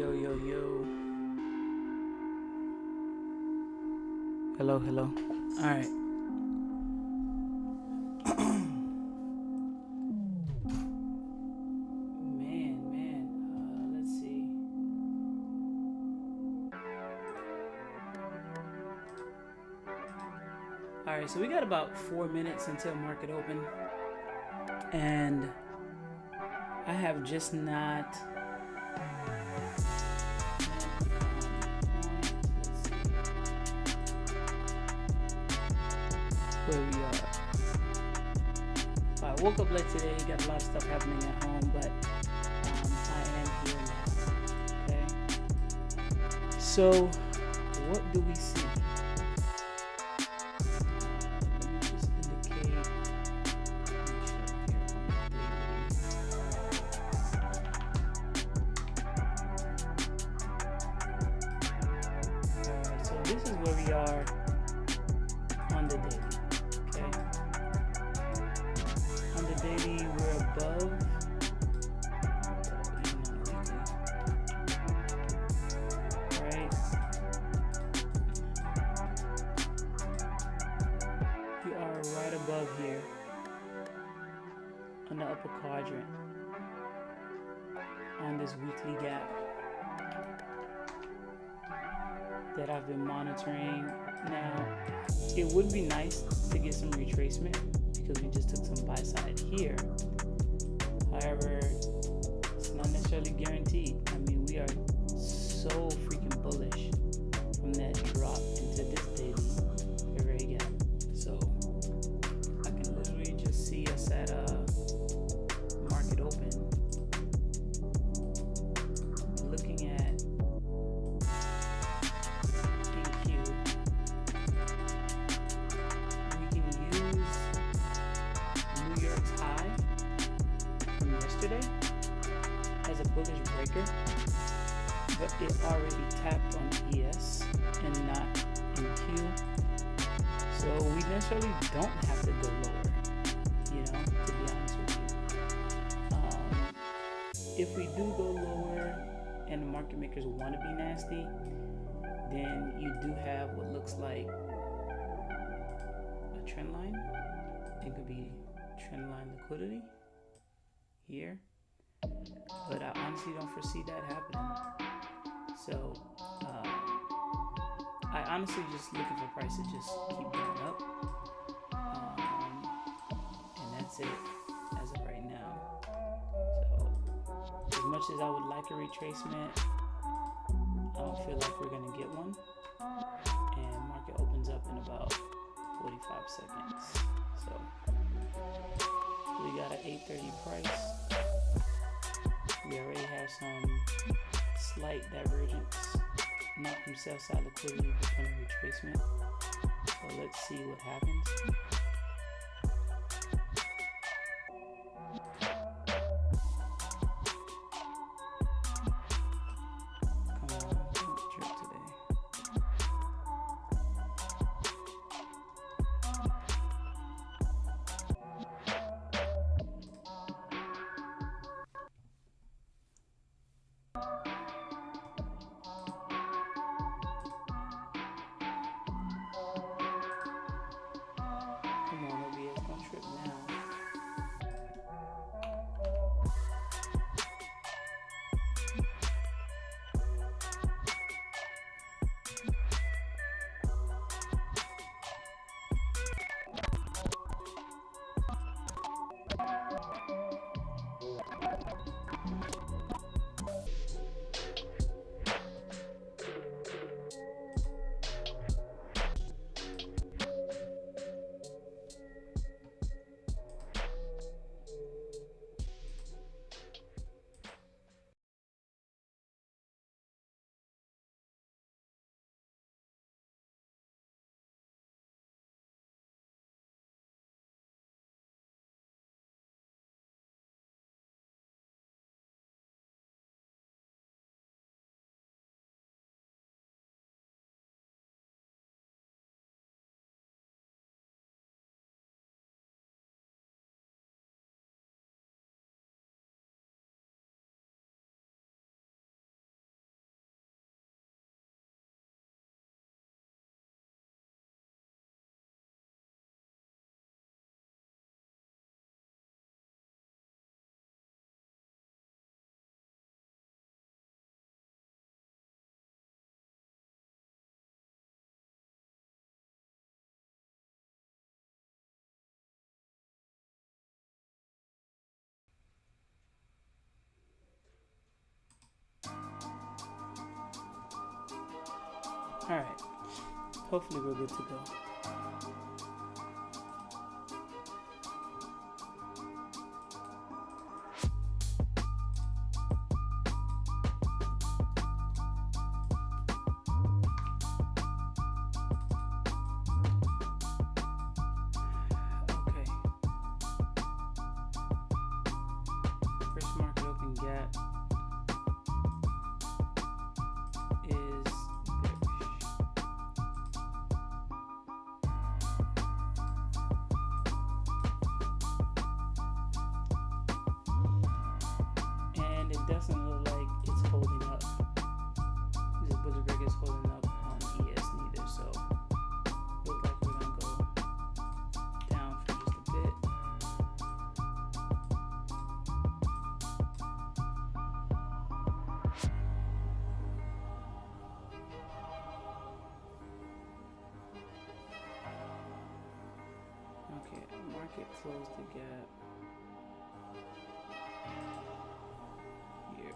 Yo, yo, yo. Hello, hello. All right. Let's see. All right, so we got about 4 minutes until market open. And I have just not... where we are. I woke up late today, got a lot of stuff happening at home, but I am here now. Okay. So, what do we see? Let me just indicate. Alright, so this is where we are on the daily. Daily, we're above right? We are right above here on the upper quadrant on this weekly gap that I've been monitoring. Now, it would be nice to get some retracement because we just took some buy side here. However, it's not necessarily guaranteed. I mean, we are so freaking bullish from that drop into this daily very gap. So I can literally just see us at a market open looking at as a bullish breaker, but it already tapped on ES and not in Q, so we necessarily don't have to go lower, to be honest with you. If we do go lower and the market makers want to be nasty, then you do have what looks like a trend line. It could be trend line liquidity here, but I honestly don't foresee that happening. So I honestly just looking for price to just keep going up, and that's it as of right now. So as much as I would like a retracement, I don't feel like we're gonna get one, and market opens up in about 45 seconds. So we got an 8:30 price. We already have some slight divergence, not from sell side liquidity, but from retracement. So let's see what happens. Come on, don't trip today. All right. Hopefully we're good to go. Okay. First market open gap is bearish. And it doesn't look like it's holding up. This Boyz break is holding up on ES neither, so looks like we're gonna go down for just a bit. Okay, market closed the gap here.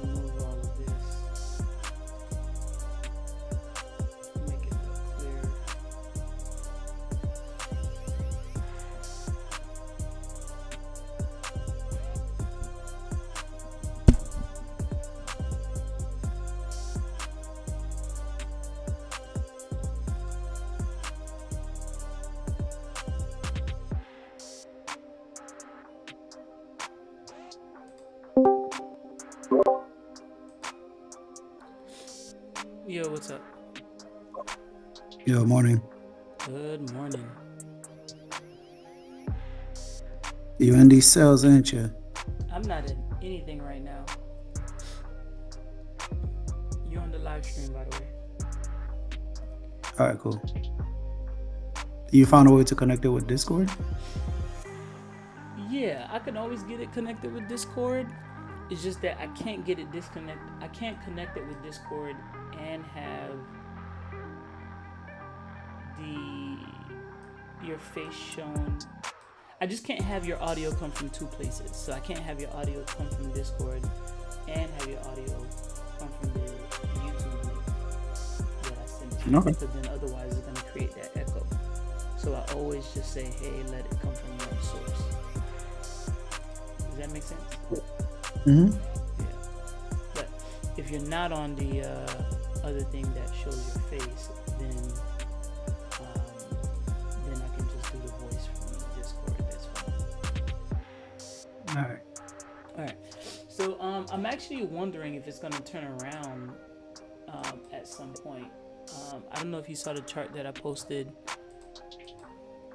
Remove all of this. Make it look clear. Yo, what's up? Yo, morning. Good morning. You in these cells, ain't you? I'm not in anything right now. You're on the live stream, by the way. All right, cool. You found a way to connect it with Discord? Yeah, I can always get it connected with Discord. It's just that I can't get it disconnected. I can't connect it with Discord and have your face shown. I just can't have your audio come from two places. So I can't have your audio come from Discord and have your audio come from the YouTube link that I sent to you. Okay. Because then otherwise it's going to create that echo. So I always just say, hey, let it come from one source. Does that make sense? Mm-hmm. Yeah. But if you're not on the other thing that shows your face, then I can just do the voice from Discord. That's fine. All right. So I'm actually wondering if it's going to turn around at some point. I don't know if you saw the chart that I posted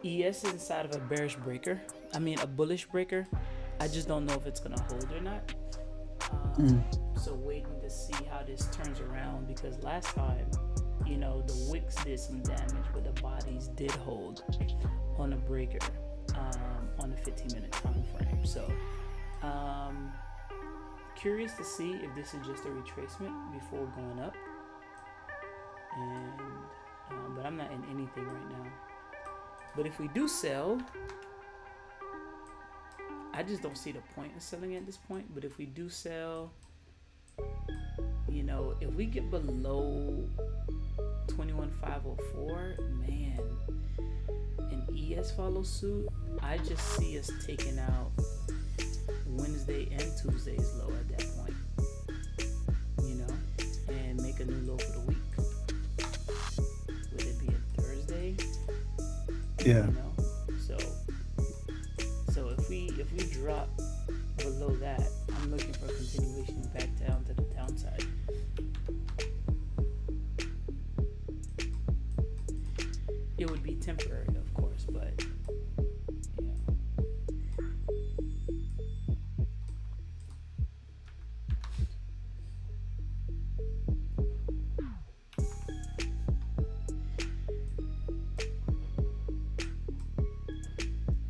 ES is inside of a bearish breaker. I mean, a bullish breaker. I just don't know if it's gonna hold or not. Mm. So waiting to see how this turns around, because last time, the wicks did some damage, but the bodies did hold on a breaker on a 15-minute time frame. So curious to see if this is just a retracement before going up. And but I'm not in anything right now. But if we do sell, I just don't see the point in selling at this point. But if we do sell, if we get below 21,504, man, and ES follows suit, I just see us taking out Wednesday and Tuesday's low at that point, and make a new low for the week. Would it be a Thursday? Yeah. So if we drop below that, I'm looking for a continuation back down to the downside. It would be temporary, of course, but yeah.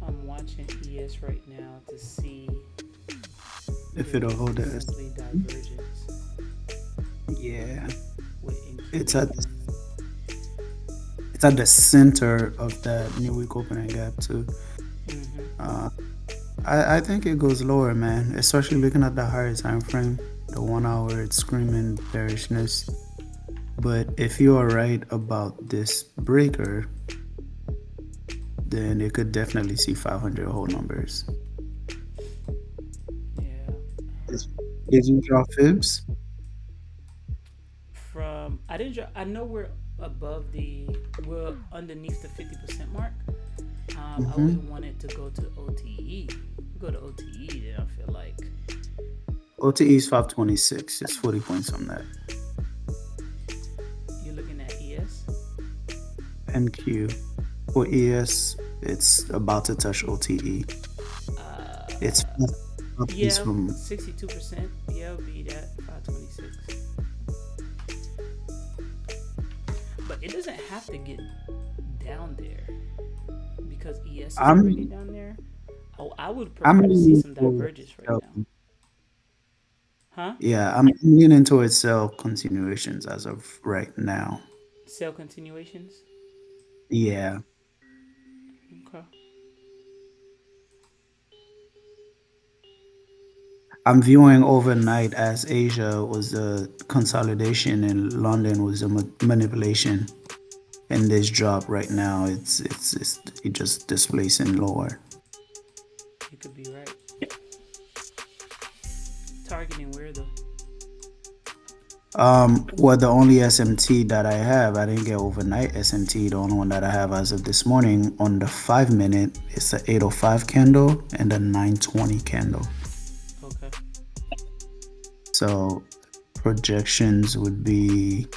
I'm watching ES right now to see If it'll hold it. simply divergence. Yeah. With It's at the center of that new week opening gap too. I think it goes lower, man. Especially looking at the higher time frame, the 1 hour, it's screaming bearishness. But if you are right about this breaker, then it could definitely see 500 whole numbers. Yeah. Did you draw fibs? I didn't draw. I know we're underneath the 50% mark. I would want it to go to OTE. Go to OTE, then I feel like OTE is 526. It's 40 points on that. you're looking at ES. NQ. For ES, it's about to touch OTE. It's Yeah, from 62%. Yeah, it'll be that 526. But it doesn't have to get down there because ES is already down there. Oh, I would prefer to see some divergence right now. Huh? Yeah, I'm leaning towards sell continuations as of right now. Sell continuations? Yeah. Okay. I'm viewing overnight as Asia was the consolidation and London was the manipulation. And this drop right now, it's just displacing lower. You could be right. Targeting where though? Well, the only SMT that I have, I didn't get overnight SMT. The only one that I have as of this morning on the 5 minute, it's the 805 candle and the 920 candle. Okay. So projections would be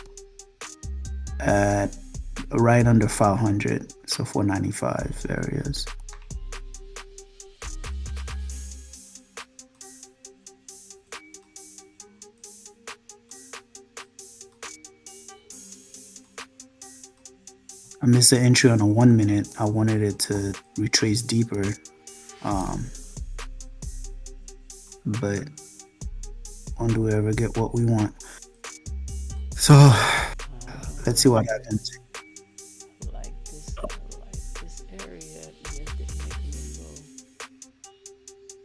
at right under 500, so 495 areas. I missed the entry on a 1 minute. I wanted it to retrace deeper. But when do we ever get what we want? So let's see what happens. Like this area, yes, they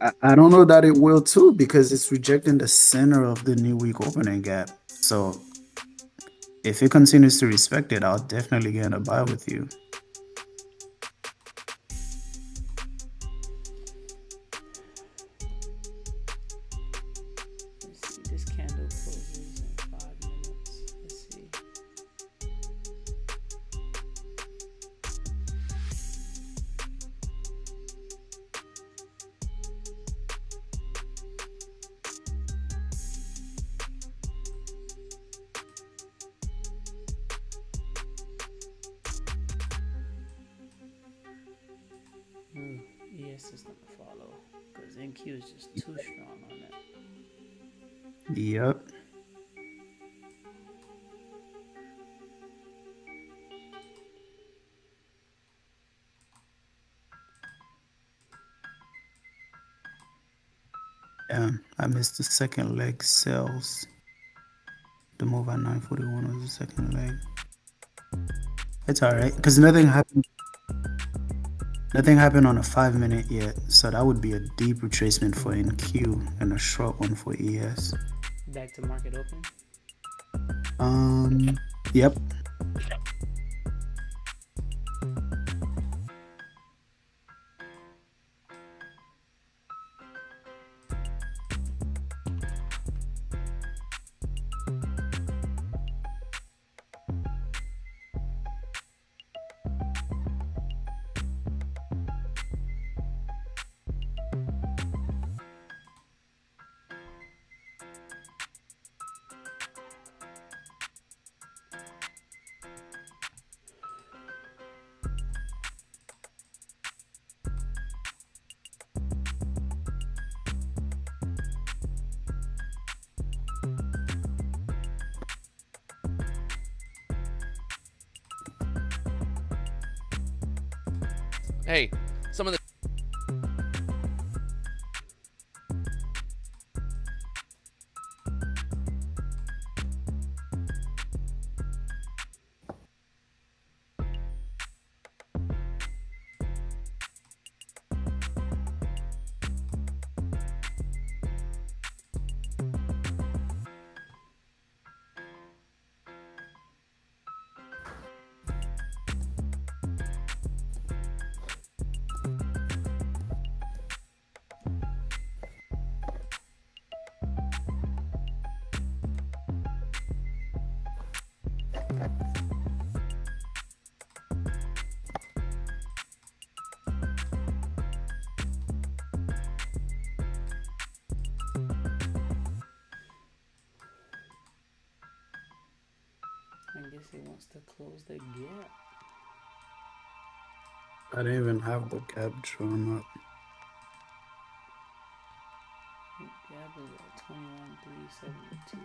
make low. I don't know that it will too, because it's rejecting the center of the new week opening gap. So if it continues to respect it, I'll definitely get a buy with you. Let's see, this candle closes in 5 minutes. Let's see. system to follow because NQ is just too strong on that. Yep. Yeah, I missed the second leg sales. The move at 941 was the second leg. It's all right because nothing happened. Nothing happened on a 5 minute yet, so that would be a deep retracement for NQ and a short one for ES. Back to market open. Yep. Hey, some of the I guess he wants to close the gap. I didn't even have the gap drawn up. Gap is at 21,372.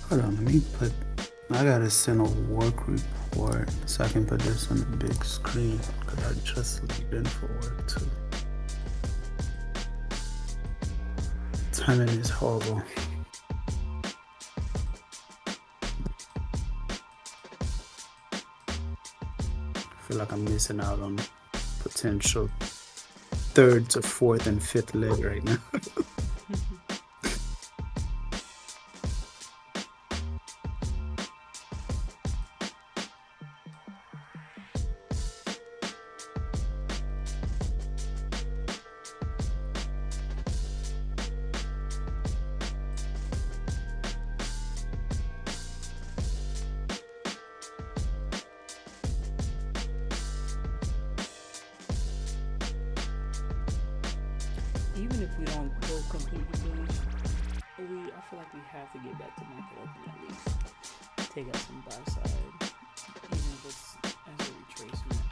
Hold on, let me put. I gotta send a work report so I can put this on the big screen because I just leaving for work too. Timing is horrible. I feel like I'm missing out on potential third to fourth and fifth leg right now. Even if we don't go completely bullish, I feel like we have to get back to market open at least. Take out some buy side, even if it's as a retracement.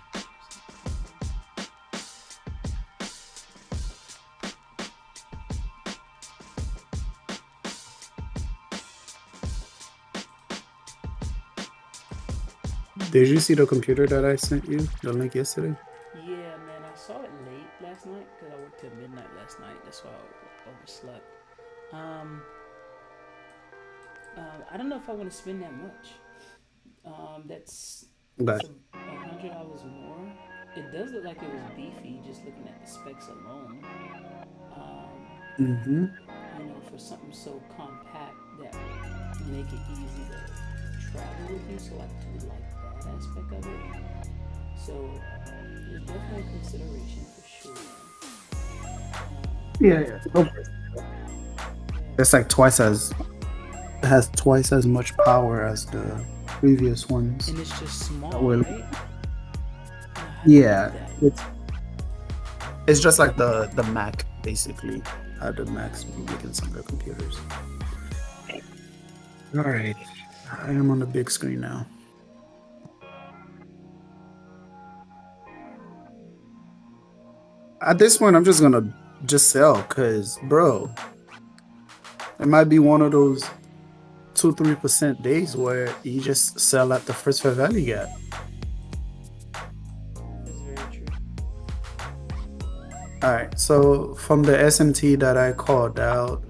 Did you see the computer that I sent you, the link yesterday? Yeah, man, I saw it late last night because I worked till midnight last night. That's why I overslept. I don't know if I want to spend that much. That's But $100 more. It does look like it was beefy just looking at the specs alone. For something so compact that make it easy to travel with you. So I do like that aspect of it. So it's definitely a consideration for sure. yeah. It's like twice as has twice as much power as the previous ones. And it's just small, Well, right? How do you do yeah, that? it's just like the Mac basically. How the Macs be making some of their computers. All right, I am on the big screen now. At this point, I'm just gonna just sell, cause bro, it might be one of those 2-3% days where you just sell at the first fair value gap. That's very true. All right, so from the SMT that I called out,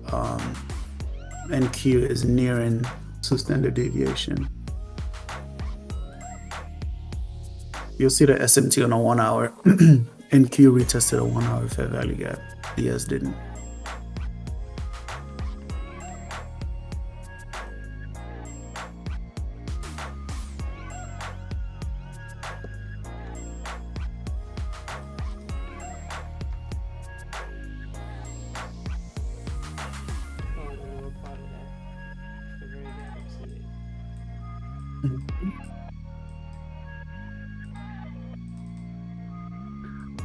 NQ is nearing 2 standard deviation. You'll see the SMT on a 1 hour. NQ retested a 1 hour fair value gap. DS didn't. Oh, the lower part of that. The very good, I see it.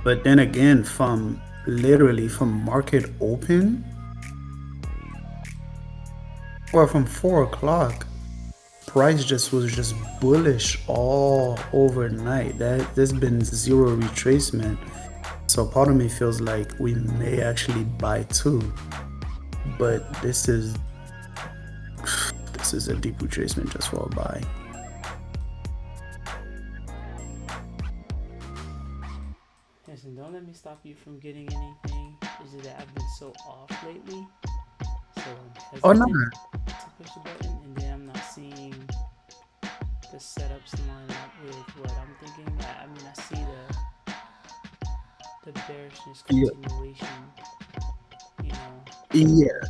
But then again, literally from market open, or from 4 o'clock, price was just bullish all overnight. There's been zero retracement. So part of me feels like we may actually buy too. But this is a deep retracement just for a buy. Listen, don't let me stop you from getting anything. It's just that I've been so off lately. So Oh I'm no. hesitant to push the button, and then I'm not seeing the setups line up with what I'm thinking. I mean, I see the bearishness Yeah. continuation. You know, Yeah.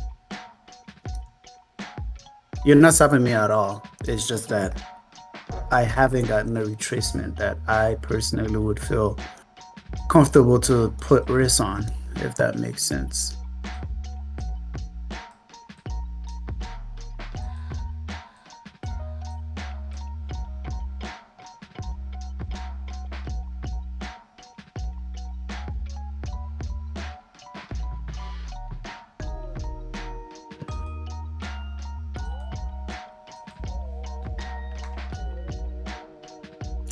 You're not stopping me at all. It's just that I haven't gotten a retracement that I personally would feel comfortable to put risk on, if that makes sense.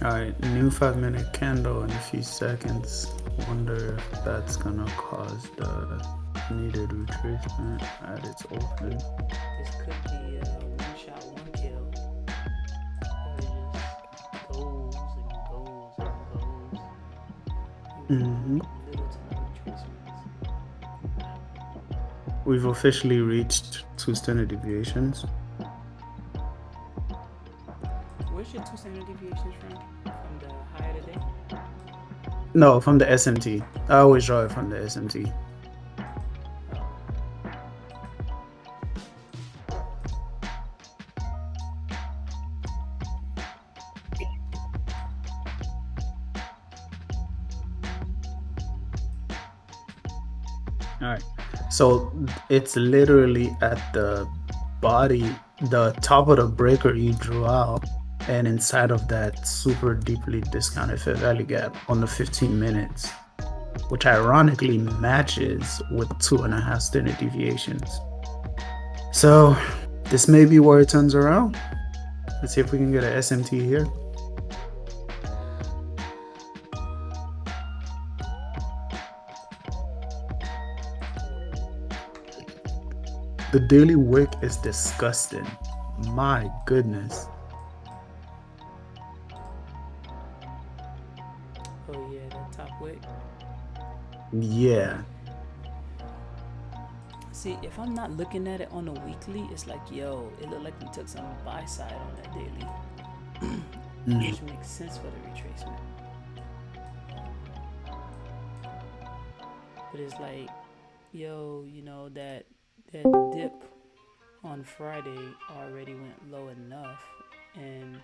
All right, new 5-minute candle in a few seconds. Wonder if that's gonna cause the needed retracement at its open. this could be a one shot, one kill. Or it just goes and goes and goes. Mm-hmm. Little to no retracements. We've officially reached 2 standard deviations. Where's your 2 standard deviations from? From the high today? No, from the SMT. I always draw it from the SMT. All right. So it's literally at the body, the top of the breaker you drew out, and inside of that super deeply discounted fair value gap on the 15 minutes, which ironically matches with 2.5 standard deviations. So this may be where it turns around. Let's see if we can get an SMT here. The daily wick is disgusting. My goodness. Oh yeah, that top wick. Yeah. See, if I'm not looking at it on a weekly, it's like, yo, it looked like we took some buy side on that daily. Which makes sense for the retracement. But it's like, yo, you know, that dip on Friday already went low enough, and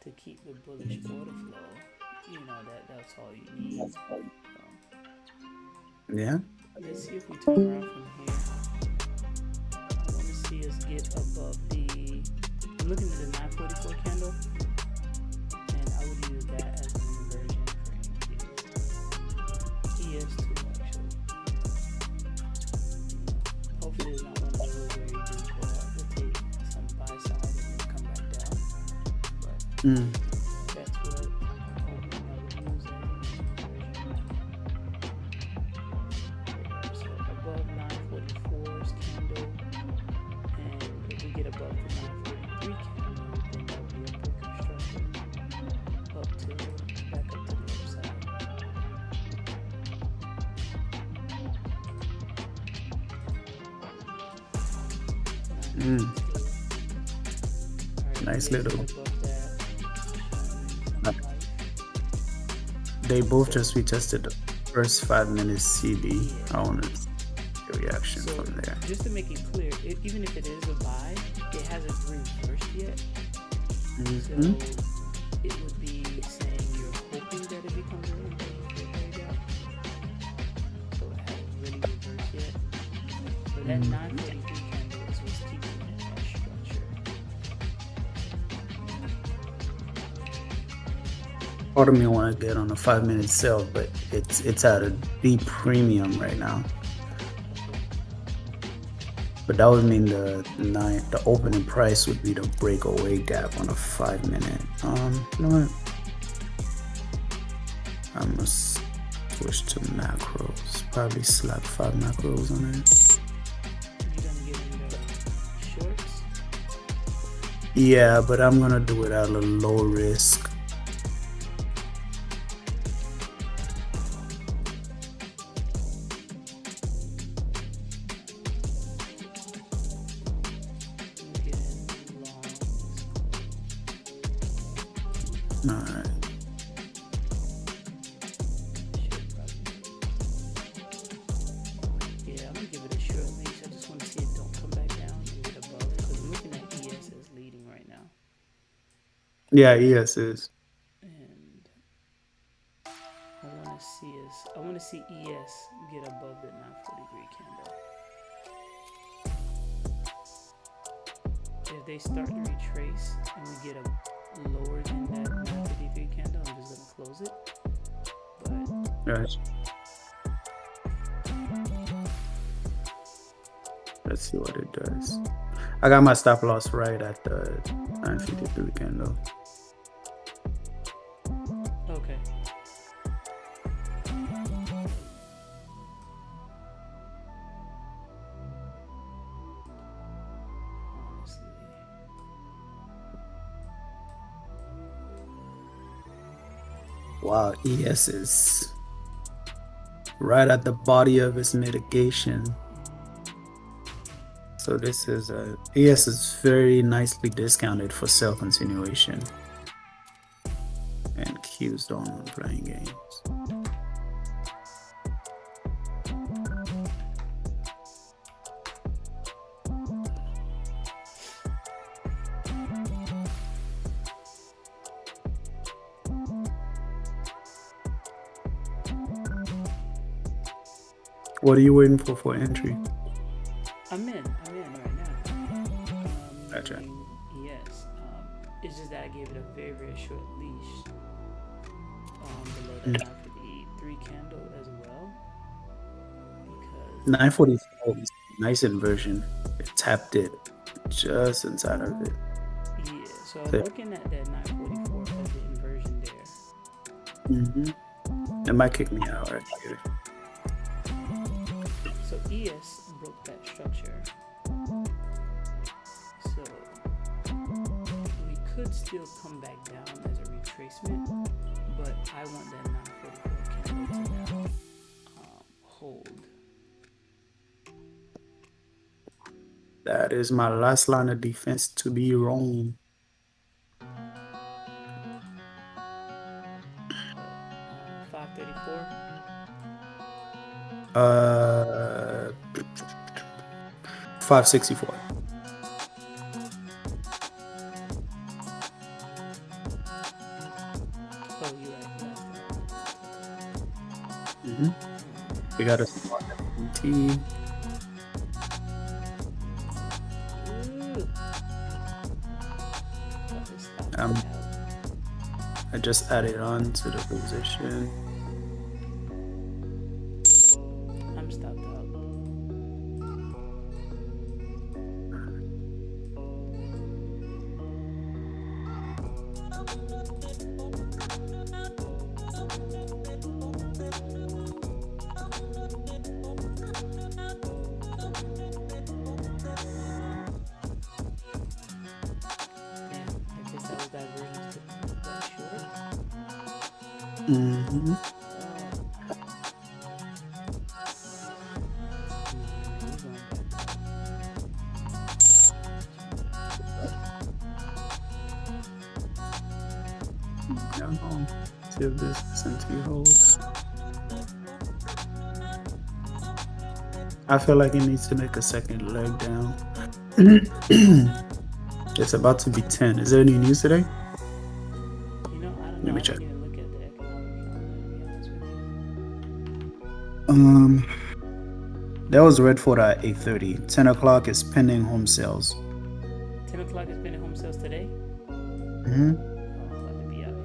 to keep the bullish order flow, you know, that's all you need. So, Yeah. let's see if we turn around from here. I want to see ES get above the, I'm looking at the 944 candle, and I would use that as an inversion for ES2 actually. Hopefully it's not one of those where you just go out to take some buy side and then come back down. But that's what I'm hoping I would use as an inversion. So above 944's candle, and if we get above the 943 candle, then that would be a breaker structure up to back up to the upside. Nice little. Above that, Uh, They both just retested the first 5 minutes CD. I want to see the reaction so from there. just to make it clear, even if it is a buy, it hasn't reversed yet. So it would be saying you're hoping that it becomes a really gap. So it hasn't really reversed yet. So that 943 candle is what's keeping it in that structure. Part of me want to get on a 5 minute sell, but it's at a B premium right now. But that would mean the opening price would be the breakaway gap on a 5 minute. You know what? I must switch to macros. Probably slap 5 macros on it. You gonna get in the shorts? Yeah, but I'm gonna do it at a low risk. You get in longs. Alright. Yeah, I'm gonna give it a short leash. I just want to see it don't come back down and get above, because I'm looking at ES as leading right now, Yeah, ES is. and I want to see ES get above the 943 candle. If they start to retrace and we get a lower than that 953 candle, I'm just gonna close it. But Right. Let's see what it does. I got my stop loss right at the 953 candle. okay. Honestly, Wow, ES is right at the body of its mitigation. So this is ES is very nicely discounted for sell continuation. And Q's the only one playing games. What are you waiting for entry? I'm in right now. Gotcha. Yes. It's just that I gave it a very, very short leash below the 953 candle as well. Because 944 is a nice inversion. It tapped it just inside of it. yeah, so I'm looking at that 944 as the inversion there. It might kick me out right here. So ES broke that structure. So we could still come back down as a retracement, but I want that 944 candle to now hold. That is my last line of defense to be wrong. 534. 564. Oh, you're right. We got a smart T. I just added on to the position. I'm stopped out. Mm-hmm. See if this SMT holds. I feel like it needs to make a second leg down. It's about to be 10. Is there any news today? I don't know. Let me check. I didn't even look at the economic calendar, to be honest with you. That was Redford at 8:30. 10 o'clock is pending home sales. 10 o'clock is pending home sales today? Mm-hmm. I'm about to be out here.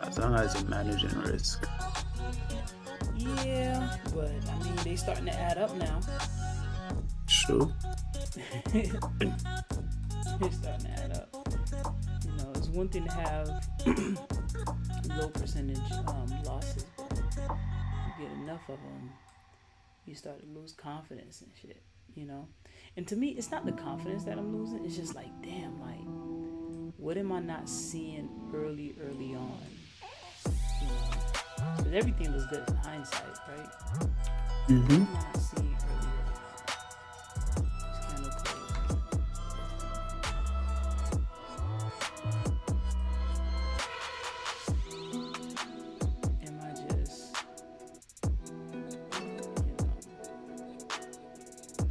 As long as you're managing risk. Yeah, but I mean, they starting to add up now. True. They're starting to add up. It's one thing to have low percentage losses, but you get enough of them, you start to lose confidence and shit, And to me, it's not the confidence that I'm losing. It's just like, damn, like, what am I not seeing early on? Because everything was good in hindsight, right? Mm-hmm. What am I not seeing early on? It's kind of crazy. Am I just,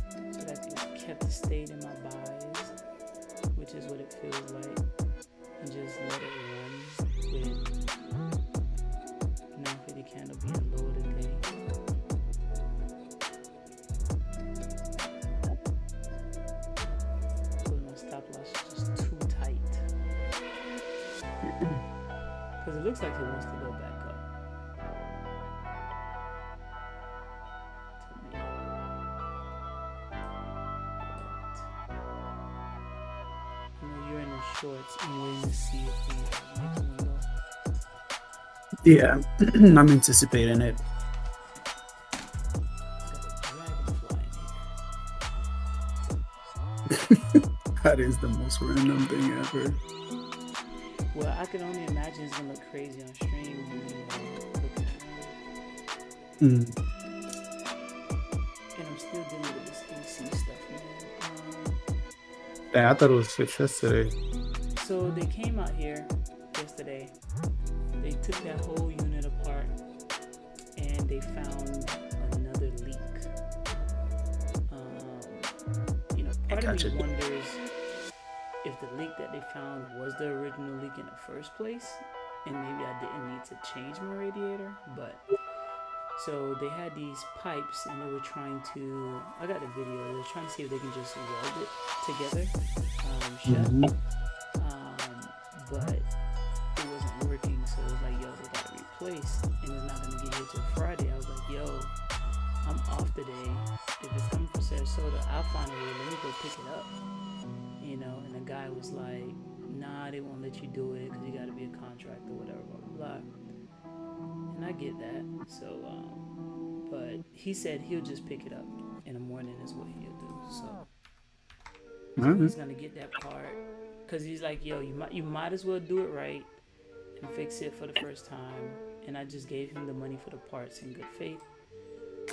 so that I kept stayed in my bias, which is what it feels like, and just let it run with 950 candle being low today. But my stop loss is just too tight. Because it looks like he wants to go back up. To me. But, you're in the shorts. I'm waiting to see if he makes one go. Yeah, I'm anticipating it. That is the most random thing ever. Well, I can only imagine it's gonna look crazy on stream when we look at it. And I'm still dealing with this AC stuff, man. Dang, I thought it was fixed yesterday. So they came out here yesterday. They took that whole unit apart and they found another leak. Part of me wonders if the leak that they found was the original leak in the first place, and maybe I didn't need to change my radiator. But so they had these pipes and they were trying to, I got the video, they were trying to see if they can just weld it together shut. But it wasn't working, so it was like, yo, they gotta replace, and it's not gonna get here till Friday. I was like, yo, I'm off today. If it's coming from Sarasota, I'll find a way. Let me go pick it up. And the guy was like, nah, they won't let you do it because you got to be a contractor, whatever, blah, blah, blah. And I get that. So, but he said he'll just pick it up in the morning is what he'll do. So he's going to get that part because he's like, yo, you might as well do it right and fix it for the first time. And I just gave him the money for the parts in good faith.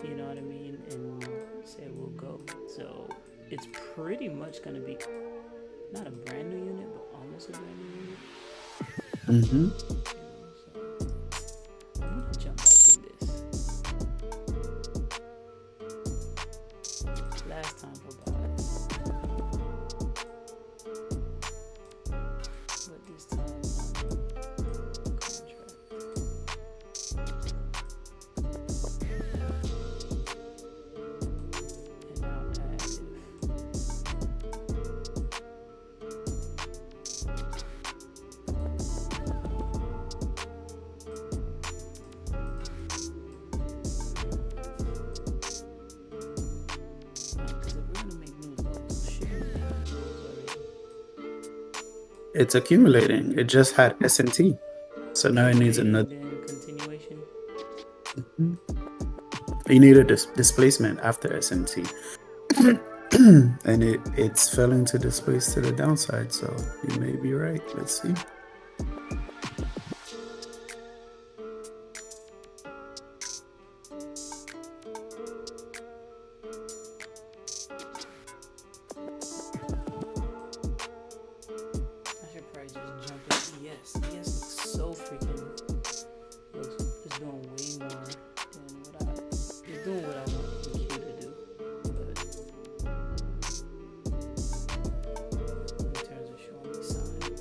You know what I mean? And said we'll go. So it's pretty much going to be not a brand new unit, but almost a brand new unit. So I'm going to jump back in this. It's accumulating. It just had SMT. So now it needs And another. then continuation. You need a displacement after SMT. And it's failing to displace to the downside. So you may be right. Let's see. I should probably just jump in ES. ES looks so freaking. It's doing way more than it's doing what I want Q to do. But in terms of showing me signs.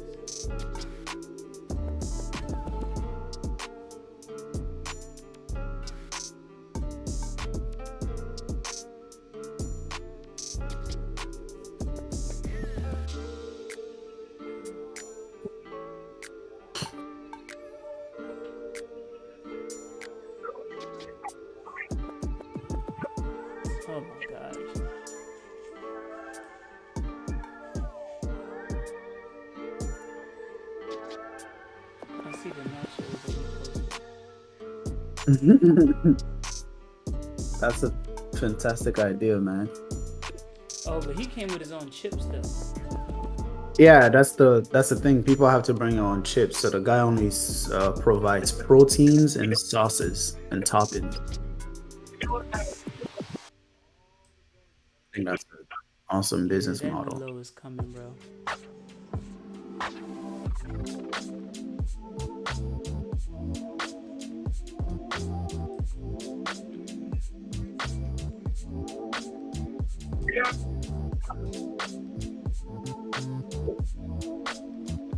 Oh my gosh. I see the nachos that you posted. That's a fantastic idea, man. Oh, but he came with his own chips though. Yeah, that's the thing. People have to bring their own chips. So the guy only provides proteins and sauces and toppings. I think that's an awesome business That model. low is coming, bro.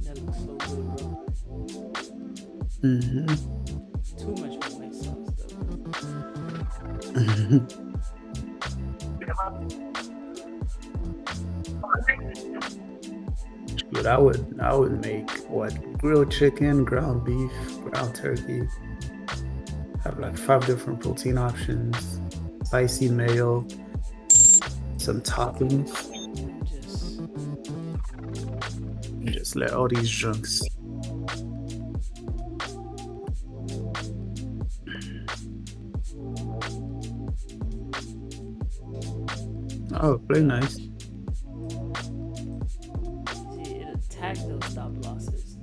That looks so good, bro. Too much white sauce, But I would make grilled chicken, ground beef, ground turkey. Have like 5 different protein options, spicy mayo, some toppings. Just let all these junks. Oh, very nice. It attacked those stop losses.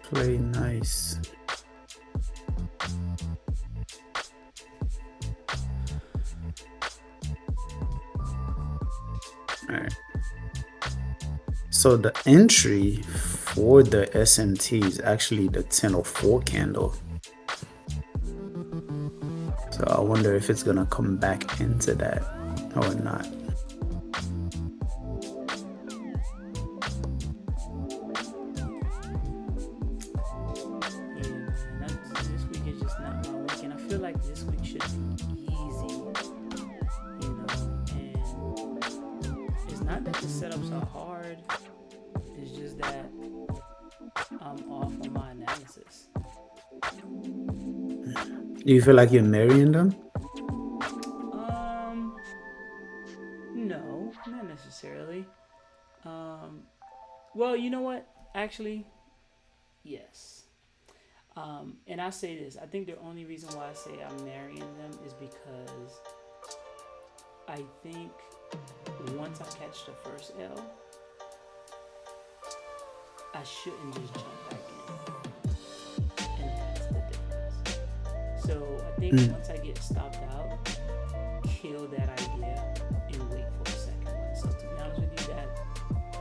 Play nice. All right. So the entry for the SMT is actually the 1004 candle. So I wonder if it's gonna come back into that or not. This week is just not my week, and I feel like this week should be easy, you know. And it's not that the setups are hard; it's just that I'm off on my analysis. Do you feel like you're marrying them? No, not necessarily. Well, you know what? Actually, yes. And I say this. I think the only reason why I say I'm marrying them is because I think once I catch the first L, I shouldn't just jump back in. And that's the difference. So I think once I get stopped out, kill that idea and wait for a second one. So to be honest with you, that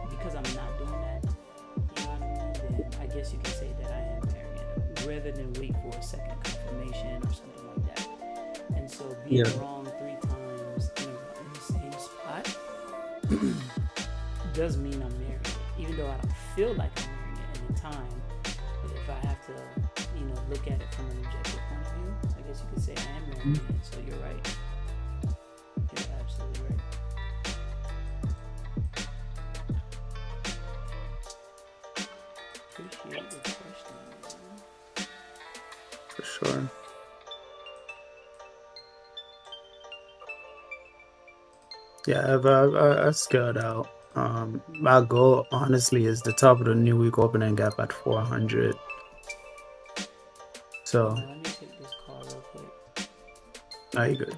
because I'm not doing that, you know what I mean? Then I guess you can say that I am marrying them rather than wait for a second confirmation or something like that. And so being wrong 3 times in the same spot does mean I'm marrying it, even though I don't feel like I'm marrying it at the time. But if I have to, look at it from an objective point of view, I guess you could say I am marrying it. So you're right. You're absolutely right. Appreciate the question, man. For sure. Yeah, I scaled out. My goal, honestly, is the top of the new week opening gap at 400. So, Let me take this call real quick. now you good.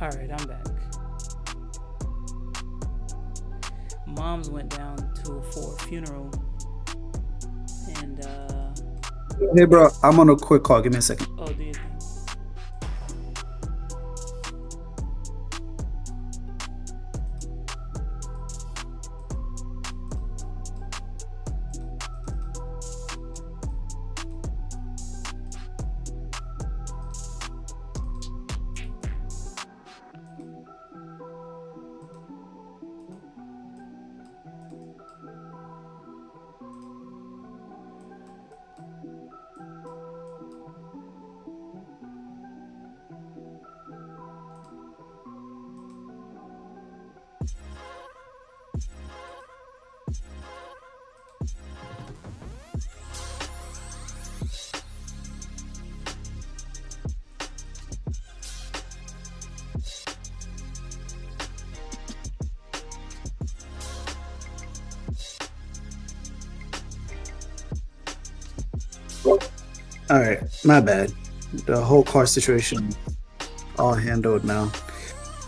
All right, I'm back. Mom's went down for a funeral, and Hey, bro, I'm on a quick call. Give me a second. oh, do you think? All right, my bad. The whole car situation all handled now.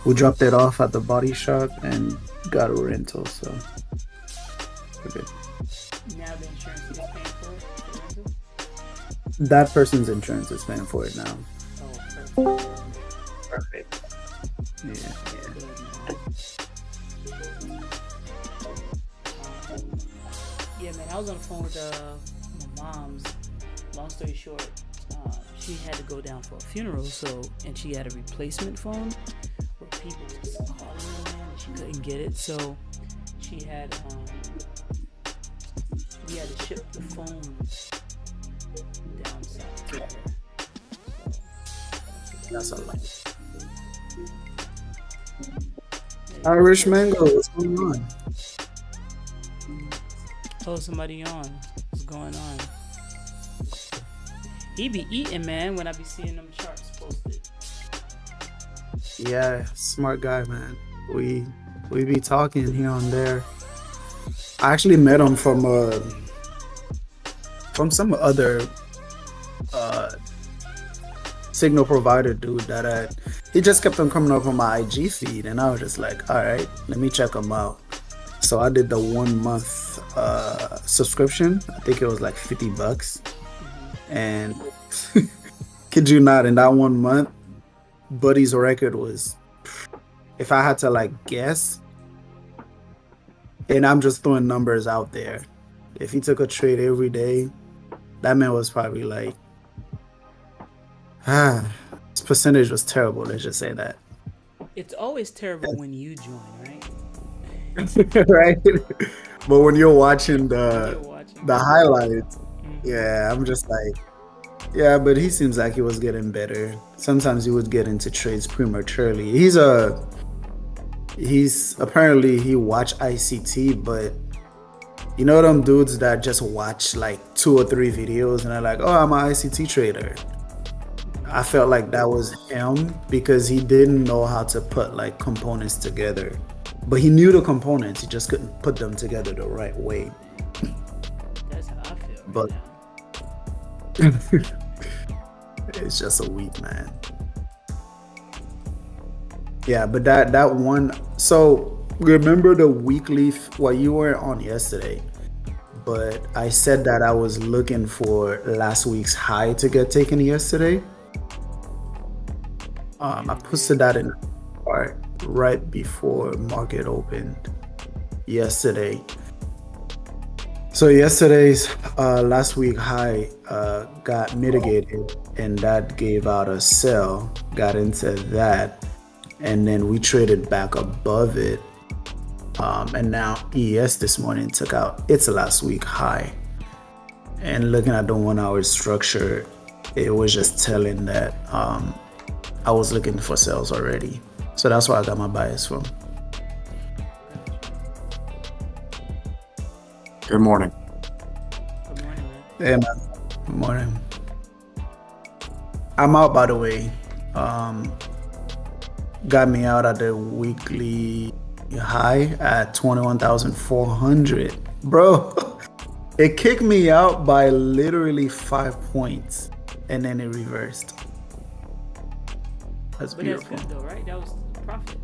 We dropped it off at the body shop and got a rental, so we're good. Now the insurance is paying for it. The rental? That person's insurance is paying for it now. Oh, perfect. Perfect. Yeah. Good, man. Yeah, man. I was on the phone with my mom's. Long story short, she had to go down for a funeral, and she had a replacement phone where people was calling her, man, and she couldn't get it, so she had we had to ship the phone down south to her. That's a lot. Irish Mango, what's going on? Oh, somebody on. What's going on? He be eating, man, when I be seeing them charts posted. Yeah, smart guy, man. We be talking here and there. I actually met him from some other signal provider dude that he just kept on coming up on my IG feed, and I was just like, all right, let me check him out. So I did the 1 month subscription. I think it was like $50, and kid you not, in that 1 month, Buddy's record was, if I had to like guess, and I'm just throwing numbers out there, if he took a trade every day, that man was probably like, his percentage was terrible. Let's just say that. It's always terrible when you join, right? Right? But when you're watching You're the watching. highlights, yeah, I'm just like, yeah, but he seems like he was getting better. Sometimes he would get into trades prematurely. He's apparently he watch ICT, but you know them dudes that just watch like 2 or 3 videos and they're like, oh, I'm an ICT trader. I felt like that was him because he didn't know how to put like components together. But he knew the components, he just couldn't put them together the right way. That's how I feel. But Right now. it's just a week, man. Yeah, but that one. So remember the weekly? Well, you weren't on yesterday, but I said that I was looking for last week's high to get taken yesterday. I posted that in right before market opened yesterday. So yesterday's last week high got mitigated, and that gave out a sell. Got into that, and then we traded back above it. And now ES this morning took out its last week high. And looking at the 1 hour structure, it was just telling that I was looking for sales already. So that's where I got my bias from. Good morning. Good morning, man. Hey man, good morning. I'm out, by the way. Got me out at the weekly high at 21,400. Bro, it kicked me out by literally 5 points and then it reversed. That's But that's beautiful. good though, right? That was profit.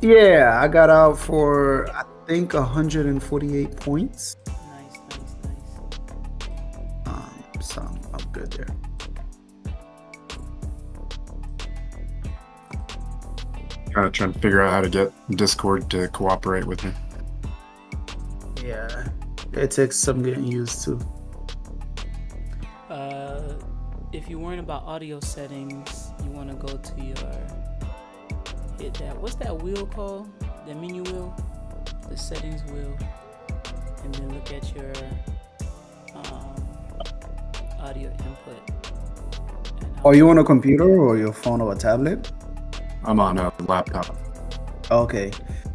Yeah, I got out for I think 148 points. Nice. So I'm good there. Kind of trying to figure out how to get Discord to cooperate with me. Yeah, it takes some getting used to. If you're worrying about audio settings, you want to go to hit that. What's that wheel called? The menu wheel, the settings wheel, and then look at your audio input. Are you on a computer or your phone or a tablet? I'm on a laptop. Okay.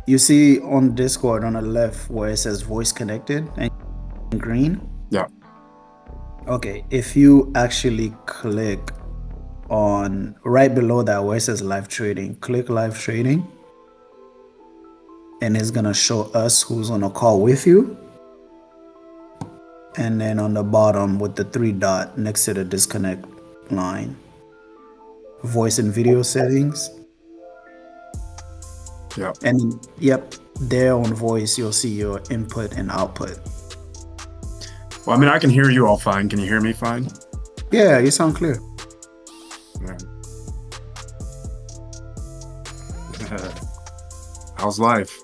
You see on Discord on the left where it says voice connected and green? Yeah. Okay. If you actually click on right below that where it says live trading, click live trading, and it's going to show us who's on a call with you. And then on the bottom with the 3 dot next to the disconnect line, voice and video settings. Yeah. And yep, there on voice, you'll see your input and output. Well, I mean, I can hear you all fine. Can you hear me fine? Yeah, you sound clear. Yeah. How's life?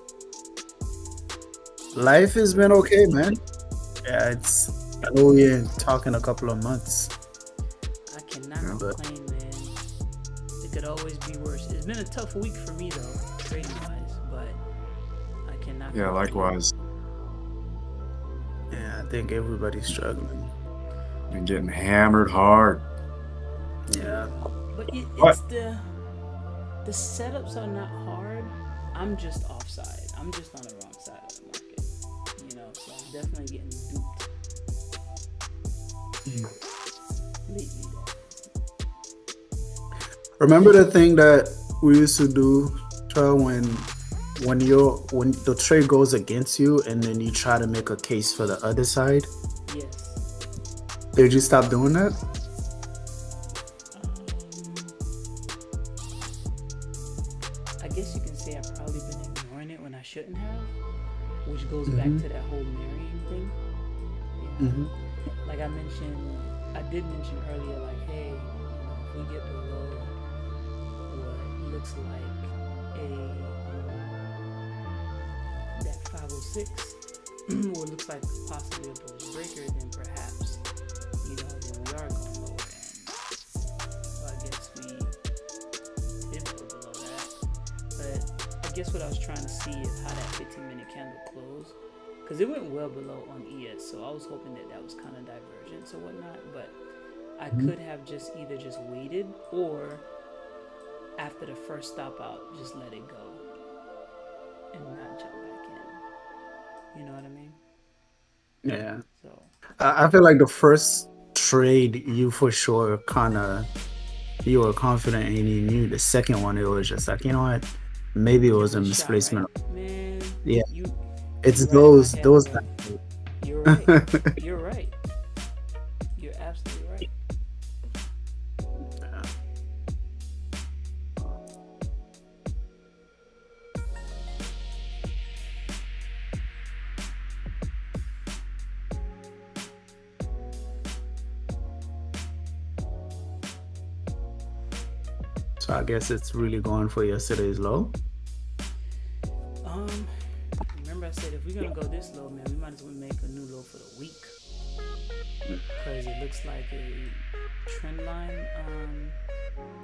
Life has been okay, man. Yeah, I know we're talking a couple of months. I cannot Yeah. complain, man. It could always be worse. It's been a tough week for me though, trading wise, but I cannot. Yeah, complain. likewise. Yeah, I think everybody's struggling. Been getting hammered hard. Yeah. But What? it's the setups are not hard. I'm just offside. I'm just on the wrong side of the market. You know, so I'm definitely getting duped. completely down. Remember the thing that we used to do, when the trade goes against you and then you try to make a case for the other side? Yes. Did you stop doing that? I guess you can say I've probably been ignoring it when I shouldn't have, which goes back to that whole marrying thing. Mm-hmm. Like I did mention earlier, like, hey, if we get below what looks like that 506, or looks like possibly a bullish breaker, then perhaps, then we are going lower. And I guess we did go below that. But I guess what I was trying to see is how that 15-minute candle closed. Because it went well below on ES, so I was hoping that was kind of divergence or whatnot, but I could have either just waited, or after the first stop out, just let it go and not jump back in. You know what I mean? Yeah. So I feel like the first trade, you for sure you were confident and you knew. The second one, it was just like, you know what? Maybe it was a misplacement. Shot, right? Man, yeah. It's right those. You're right. You're right. You're absolutely right. Yeah. So I guess it's really going for yesterday's low. Remember I said if we're gonna go this low, man, we might as well make a new low for the week, because it looks like a trend line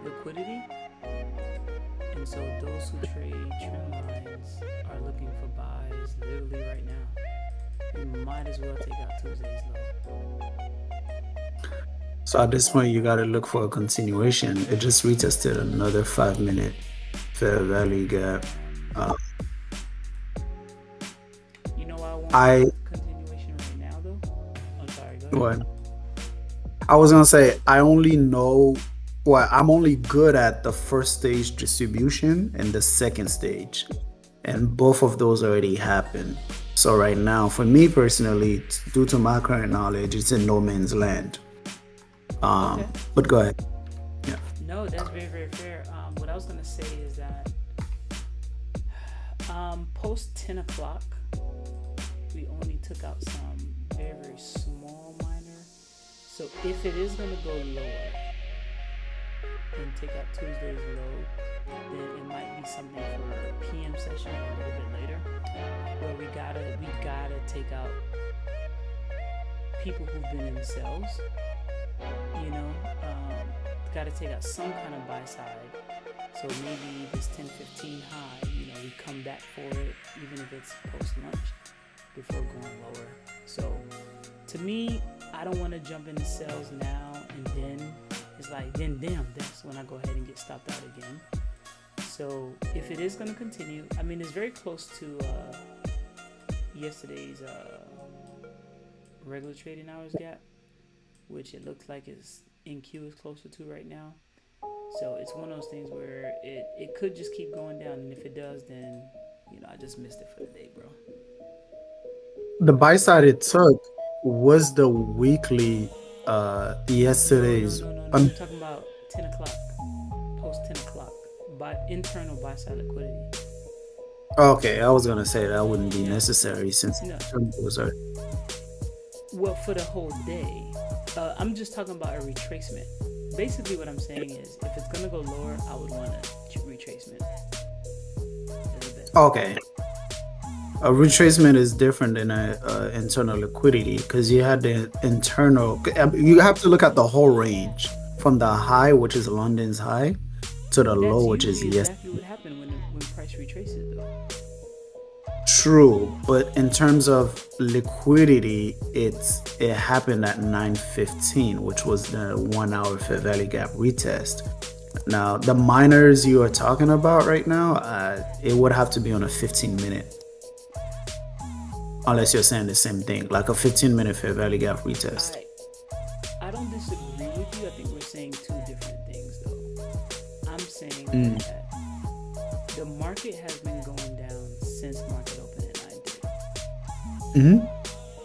liquidity, and so those who trade trend lines are looking for buys literally right now. We might as well take out Tuesday's low. So at this point, you got to look for a continuation. It just retested another 5-minute fair value gap. You know why I want continuation right now, though? I'm sorry, go ahead. What? I was going to say, I'm only good at the first stage distribution and the second stage. And both of those already happened. So right now, for me personally, due to my current knowledge, it's in no man's land. Okay. But go ahead. Yeah. No, that's very, very fair. What I was going to say is that post 10 o'clock, we only took out some very, very small minor. So if it is going to go lower and take out Tuesday's low, then it might be something for a PM session or a little bit later, where we gotta take out people who've been in cells. Got to take out some kind of buy side. So maybe this 10-15 high, we come back for it, even if it's post lunch, before going lower. So to me, I don't want to jump into sales now and then it's like, then damn, that's when I go ahead and get stopped out again. So if it is going to continue, it's very close to yesterday's regular trading hours gap, which it looks like NQ is closer to right now. So it's one of those things where it could just keep going down, and if it does, then I just missed it for the day, bro. The buy side it took was the weekly yesterday's. No. I'm talking about 10 o'clock, post 10 o'clock, internal buy side liquidity. Okay, I was gonna say that wouldn't be necessary since was already. Well, for the whole day. I'm just talking about a retracement. Basically, what I'm saying is, if it's gonna go lower, I would want a retracement. Okay. A retracement is different than a internal liquidity, because you had the internal. You have to look at the whole range from the high, which is London's high, to the low, which is yes. Exactly what happened when price retraces, though. True, but in terms of liquidity, it happened at 9:15, which was the 1 hour fair value gap retest. Now, the miners you are talking about right now, it would have to be on a 15-minute, unless you're saying the same thing, like a 15-minute fair value gap retest. I don't disagree with you. I think we're saying two different things, though. I'm saying that the market has been going down since market open and I did. Mm-hmm.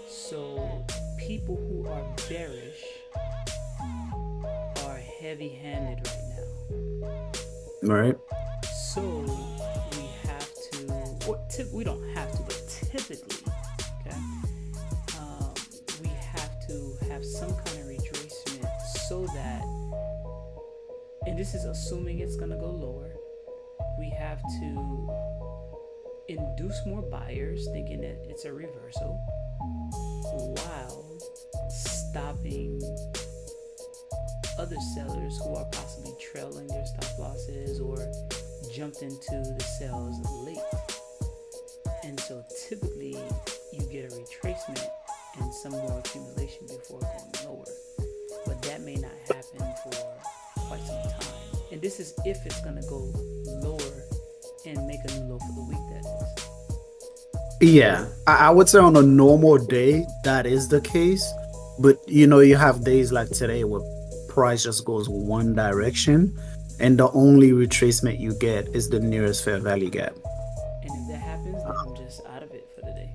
So people who are bearish are heavy-handed right now. Right. So we have to, or we don't have to, but typically, okay, we have to have some kind of retracement so that, and this is assuming it's going to go lower, we have to induce more buyers thinking that it's a reversal while stopping other sellers who are possibly trailing their stop losses or jumped into the sales late. And so typically you get a retracement and some more accumulation before going lower. But that may not happen for quite some time. And this is if it's going to go lower and make a new low for the week, that is. Yeah, I would say on a normal day that is the case, but you have days like today where price just goes one direction, and the only retracement you get is the nearest fair value gap. And if that happens, then I'm just out of it for the day.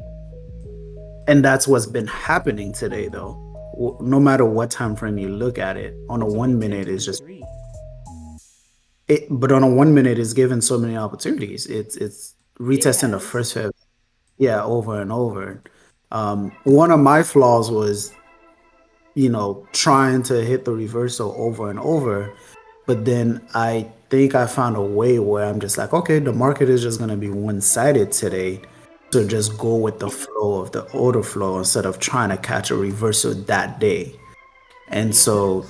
And that's what's been happening today, though. No matter what time frame you look at it, on a 1 minute is just it. But on a 1 minute, it's given so many opportunities. It's retesting the first fair. Yeah, over and over. One of my flaws was, trying to hit the reversal over and over. But then I think I found a way where I'm just like, okay, the market is just going to be one-sided today. So just go with the flow of the order flow instead of trying to catch a reversal that day. And so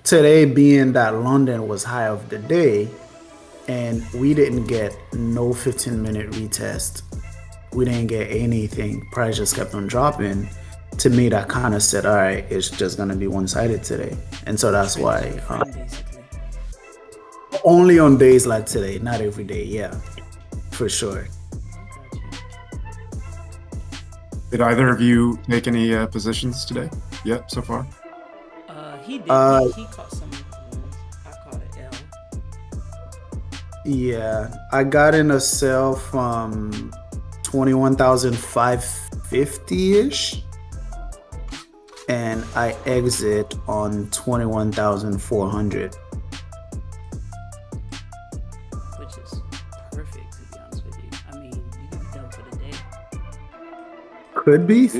today being that London was high of the day, and we didn't get no 15-minute retest. We didn't get anything. Price just kept on dropping. To me, that kind of said, all right, it's just going to be one-sided today. And so that's why only on days like today, not every day. Yeah, for sure. Did either of you make any positions today yet so far? He did. He caught some ones. I caught an L. Yeah, I got in a sell from 21,550-ish, and I exit on 21,400. Which is perfect, to be honest with you. I mean, you can be done for the day. Could be.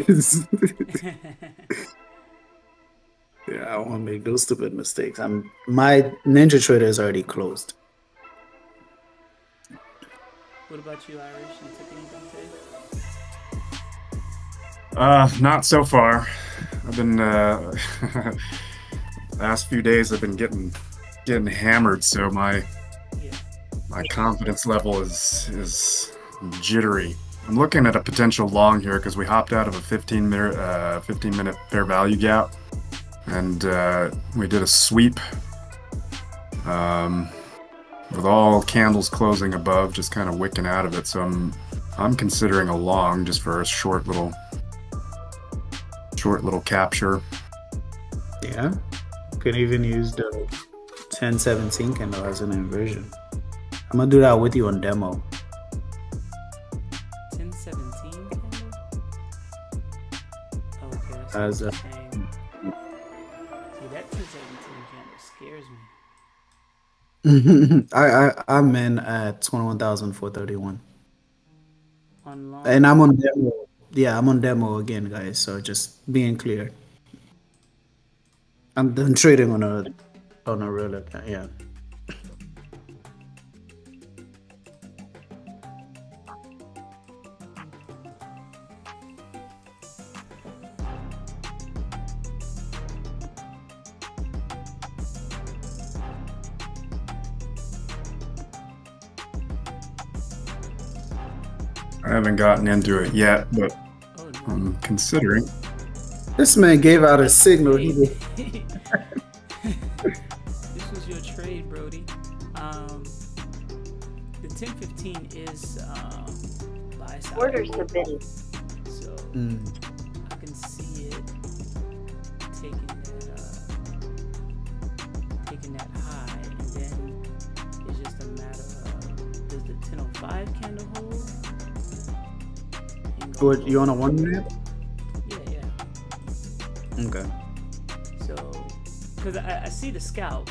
Yeah, I don't want to make those stupid mistakes. My Ninja Trader is already closed. What about you, Irish? You took anything today? Not so far. I've been last few days I've been getting hammered, so my confidence level is jittery. I'm looking at a potential long here because we hopped out of a 15-minute fair value gap, and we did a sweep with all candles closing above, just kind of wicking out of it. So I'm considering a long just for a short little capture. Yeah, could even use the 1017 candle as an inversion. I'm gonna do that with you on demo. 1017 candle? Oh, okay, that's As what a- you're saying. See, that 1017 candle scares me. I'm in at 21,431, On long. and I'm on demo. Yeah, I'm on demo again, guys. So just being clear, I'm done trading on a real account. Yeah. I haven't gotten into it yet, but Oh, no. I'm considering. This man gave out a signal. He did. This was your trade, Brody. The 1015 is buy side. Order submitted. So I can see it candle hold. And go What, you on a lower. 1 minute? Yeah. Okay. So, because I see the scalp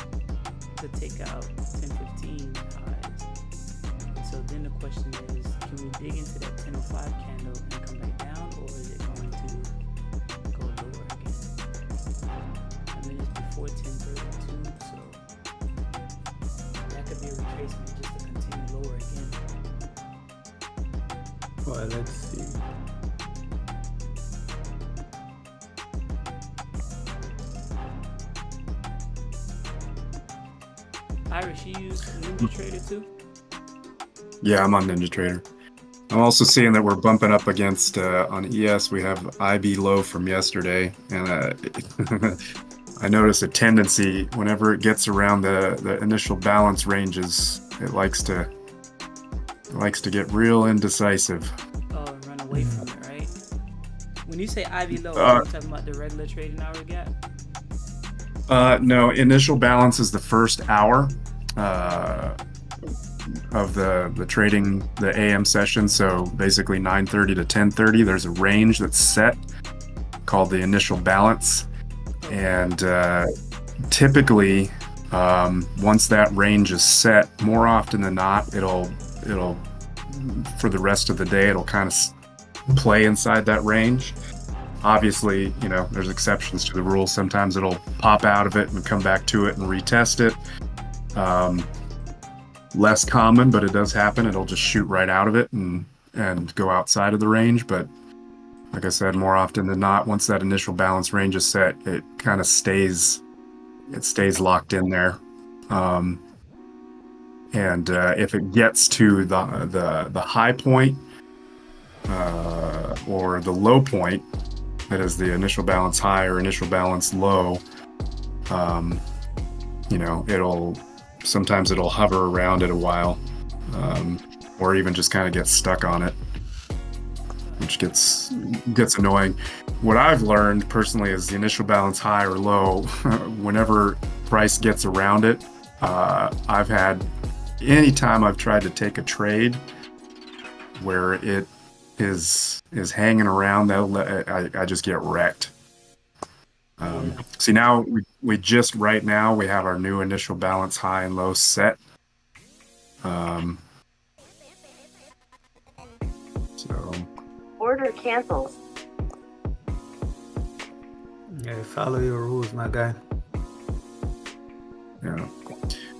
to take out 10-15 highs. And so then the question is, can we dig into that 10-05 candle and come back down, or is it going to go lower again? I mean, it's before 1032, so that could be a retracement just to continue lower again. Well, let's see. Irish, you use Ninja Trader too? Yeah, I'm on NinjaTrader. I'm also seeing that we're bumping up against on ES. We have IB low from yesterday, and I notice a tendency whenever it gets around the initial balance ranges, it likes to get real indecisive. Oh, and run away from it, right? When you say Ivy low, are you talking about the regular trading hour gap? No, initial balance is the first hour of the trading, the AM session. So basically 9:30 to 10:30, there's a range that's set called the initial balance. And typically, once that range is set, more often than not, it'll for the rest of the day, it'll kind of play inside that range. Obviously, there's exceptions to the rule. Sometimes it'll pop out of it and come back to it and retest it. Less common, but it does happen. It'll just shoot right out of it and go outside of the range. But like I said, more often than not, once that initial balance range is set, it kind of stays locked in there. And if it gets to the high point or the low point, that is the initial balance high or initial balance low, sometimes it'll hover around it a while, or even just kind of get stuck on it, which gets annoying. What I've learned personally is the initial balance high or low, whenever price gets around it, anytime I've tried to take a trade where it is hanging around, I just get wrecked. See, now we just right now we have our new initial balance high and low set. So Order cancels. Yeah, follow your rules, my guy. yeah.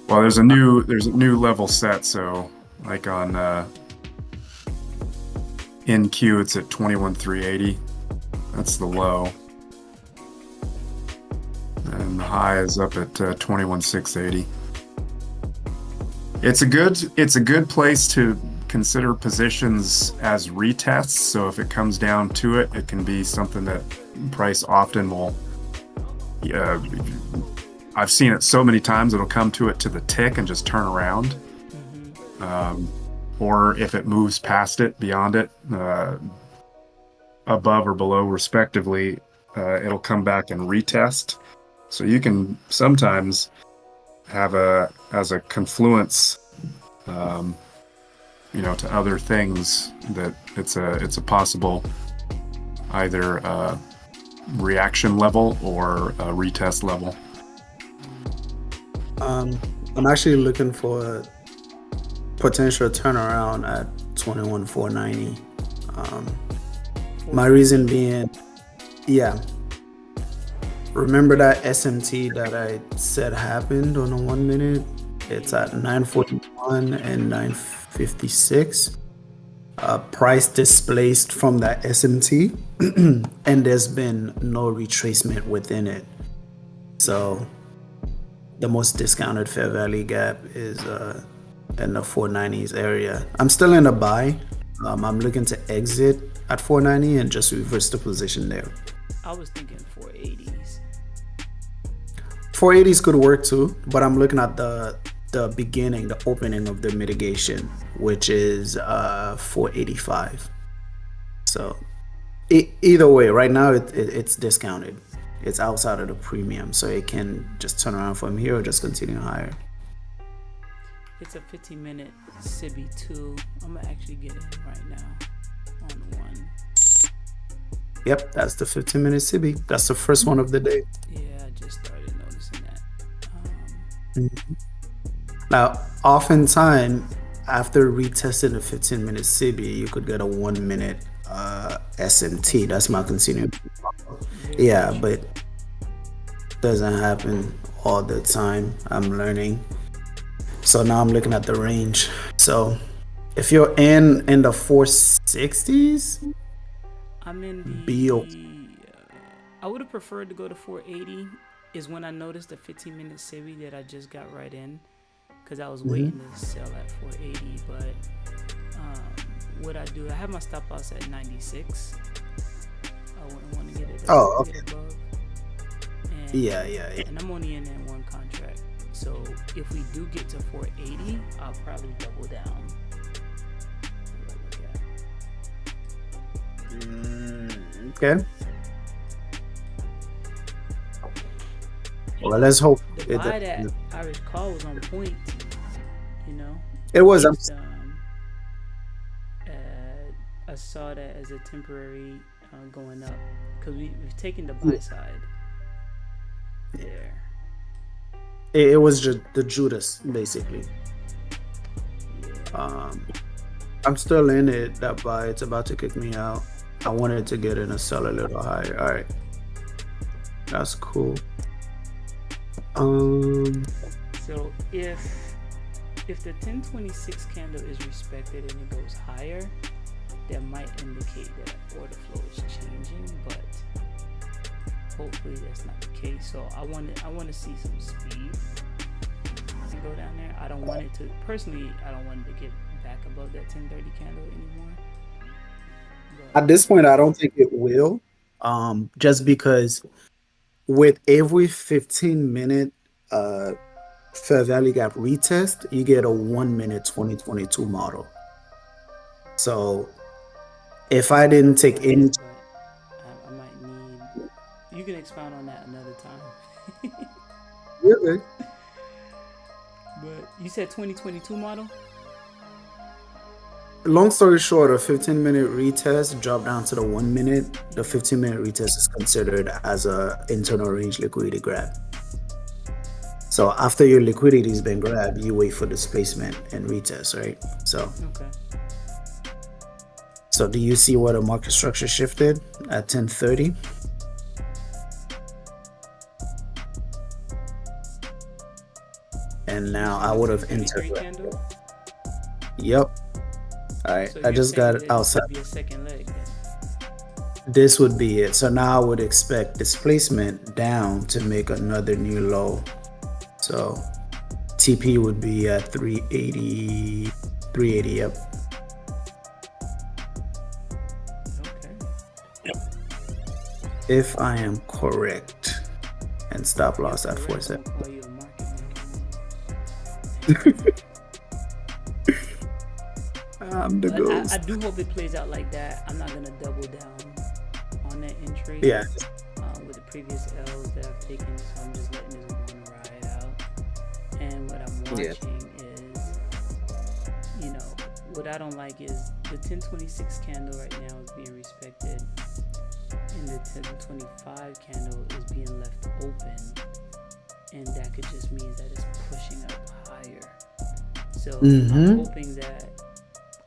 Well, there's a new level set. So like on NQ, it's at 21,380. That's the low. And the high is up at 21,680. It's a good place to consider positions as retests. So if it comes down to it, it can be something that price often will. I've seen it so many times. It'll come to it to the tick and just turn around. Or if it moves past it, beyond it, above or below respectively, it'll come back and retest. So you can sometimes have as a confluence, to other things, that it's a possible either reaction level or a retest level. I'm actually looking for a potential turnaround at 21,490. My reason being, remember that SMT that I said happened on the 1 minute? It's at 941 and 956. Price displaced from that SMT, and there's been no retracement within it. So the most discounted fair value gap is in the 490s area. I'm still in a buy. I'm looking to exit at 490 and just reverse the position there. I was thinking 480s. 480s could work too, but I'm looking at the beginning, the opening of the mitigation, which is 485. So either way, right now it's discounted. It's outside of the premium, so it can just turn around from here or just continue higher. It's a 15-minute Sibi 2. I'm gonna actually get in right now on one. Yep, that's the 15-minute CB. That's the first one of the day. Yeah, I just started noticing that. Now, oftentimes, after retesting a 15-minute CB, you could get a 1-minute SMT. That's my continuing. Yeah, but doesn't happen all the time. I'm learning. So now I'm looking at the range. So if you're in the 460s, I'm in the. be I would have preferred to go to 480. Is when I noticed the 15-minute Sibi that I just got right in, because I was waiting to sell at 480. But what I do, I have my stop loss at 96. I wouldn't want to get it. Okay. Above. And, Yeah. And I'm only in one contract. So if we do get to 480, I'll probably double down. Okay. Well, let's hope The buy that Irish call was on point. You know. it was. I saw that as a temporary going up because we've taken the buy side there. It was just the Judas, basically. Yeah. I'm still in it. That buy, it's about to kick me out. I wanted to get in a sell a little higher. All right, that's cool. So if the 1026 candle is respected and it goes higher, that might indicate that order flow is changing, but hopefully that's not the case. So I want to see some speed to go down there. I don't want it to get back above that 1030 candle anymore. But At this point, I don't think it will. Just because with every 15-minute fair value gap retest, you get a 1-minute 2022 model. So if I didn't take any, but I might need. You can expound on that another time. really, But you said 2022 model? long story short, a 15-minute retest drop down to the 1-minute. The 15-minute retest is considered as a internal range liquidity grab. So after your liquidity has been grabbed, you wait for displacement and retest, right? So Okay. So do you see where the market structure shifted at 1030? And now I would have entered. Candle? Yep. All right. So I you're just saying got that outside. This would be a second leg then? This would be it. So now I would expect displacement down to make another new low. So TP would be at 380. 380. Yep. Okay. If I am correct. And stop loss at 47. I'll call you a market maker. I'm the But ghost. I do hope it plays out like that. I'm not gonna double down on that entry. Yeah. With the previous L's that I've taken, so I'm just letting this one ride out. And what I'm watching is, what I don't like is the 1026 candle right now is being respected, and the 1025 candle is being left open, and that could just mean that it's pushing up higher. So I'm hoping that.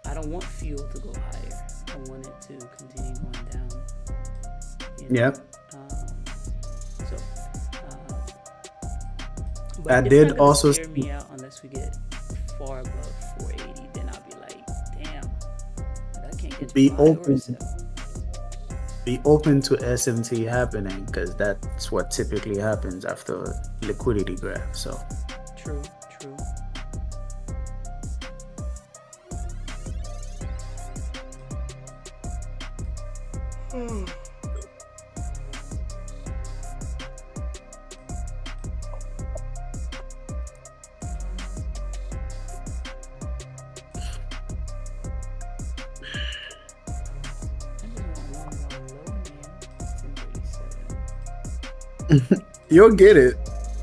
I don't want fuel to go higher. I want it to continue going down. Yep. But I it's did not gonna also scare me out unless we get far above 480. Then I'll be like, damn, I can't get to Be buy or open. sell. Be open to SMT happening, because that's what typically happens after a liquidity grab. So True. you'll get it.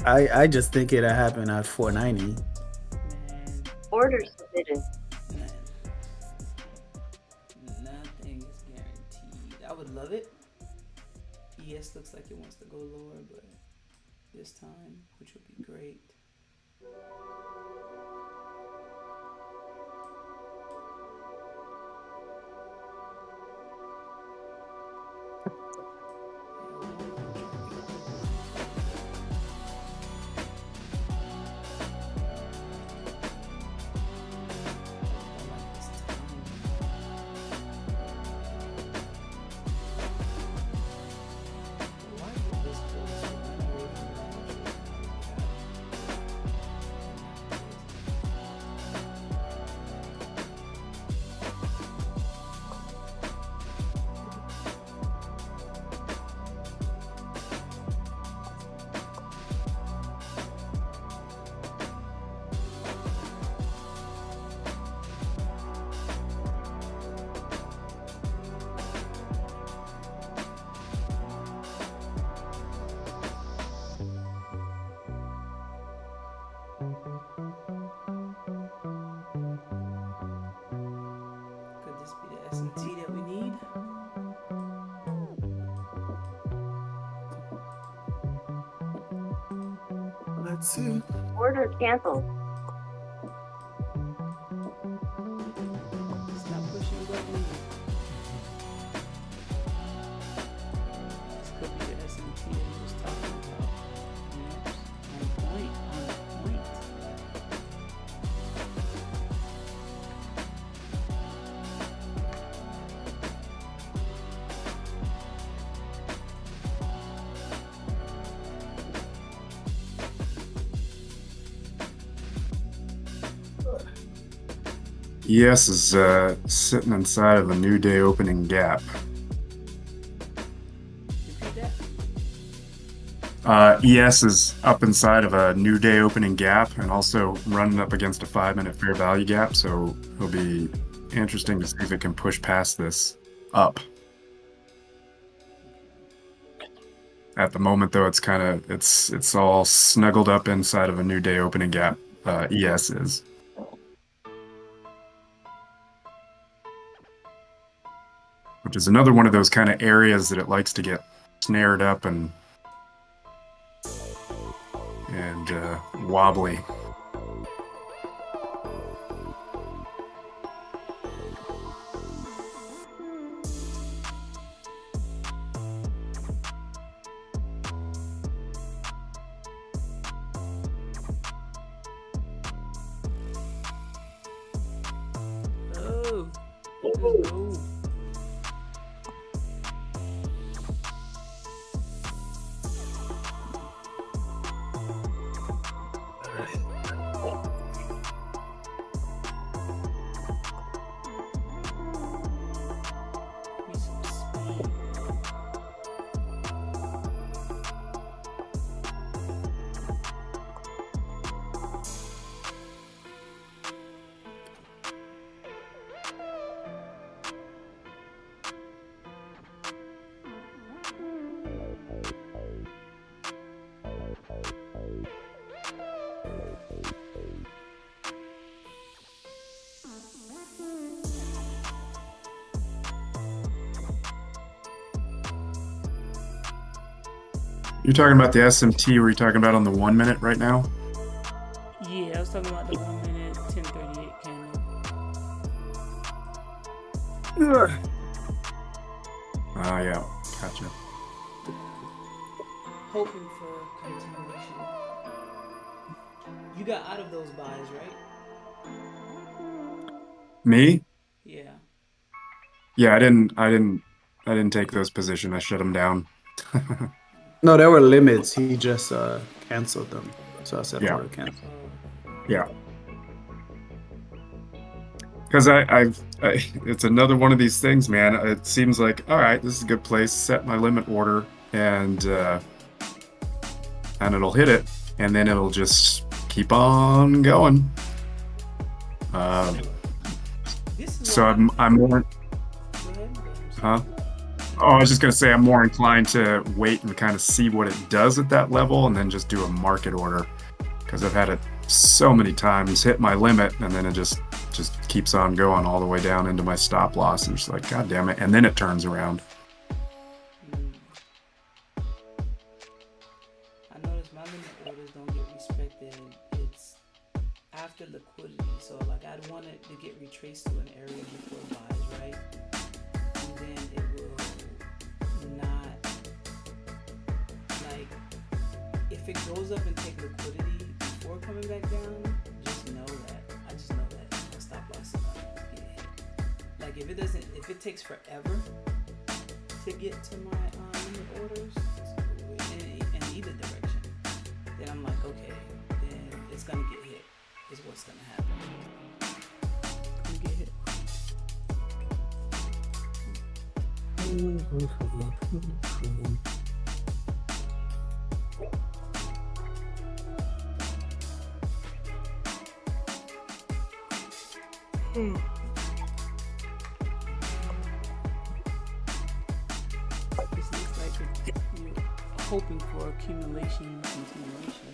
I just think it'll happen at 490. Man, Order submitted. Man, nothing is guaranteed. I would love it. ES looks like it wants to go lower, but this time, which would be great. Could this be the S&T that we need? Let's see. Order canceled. It's not pushing button. This could be the S&T that he was talking about. Yes, on point, on point. ES is sitting inside of a new day opening gap. Repeat that. ES is up inside of a new day opening gap and also running up against a 5-minute fair value gap. So it'll be interesting to see if it can push past this up. At the moment, though, it's kind of it's all snuggled up inside of a new day opening gap. ES is. Which is another one of those kind of areas that it likes to get snared up and wobbly. Oh, let's go. You're talking about the SMT, were you talking about on the 1 minute right now? Yeah, I was talking about the 1 minute 10:38 candle. Oh, yeah, gotcha. Hoping for continuation. You got out of those buys, right? Me? Yeah. Yeah, I didn't take those positions. I shut them down. No, there were limits. He just canceled them. So I said Yeah. order cancel. Yeah. Because it's another one of these things, man. It seems like, all right, this is a good place. Set my limit order, and it'll hit it, and then it'll just keep on going. This is So why I'm more, Go ahead. huh? Oh, I was just gonna say I'm more inclined to wait and kind of see what it does at that level, and then just do a market order, because I've had it so many times, hit my limit, and then it just keeps on going all the way down into my stop loss, and just like, God damn it, and then it turns around. I noticed my limit orders don't get respected. It's after liquidity, so like I'd want it to get retraced to an area before buys, right? And then it will not, like, if it goes up and take liquidity before coming back down, just know that my stop loss is gonna get hit. Like if it takes forever to get to my limit orders in either direction, then I'm like, okay, then it's gonna get hit. Is what's gonna happen. Gonna get hit. This looks like you're hoping for accumulation and continuation,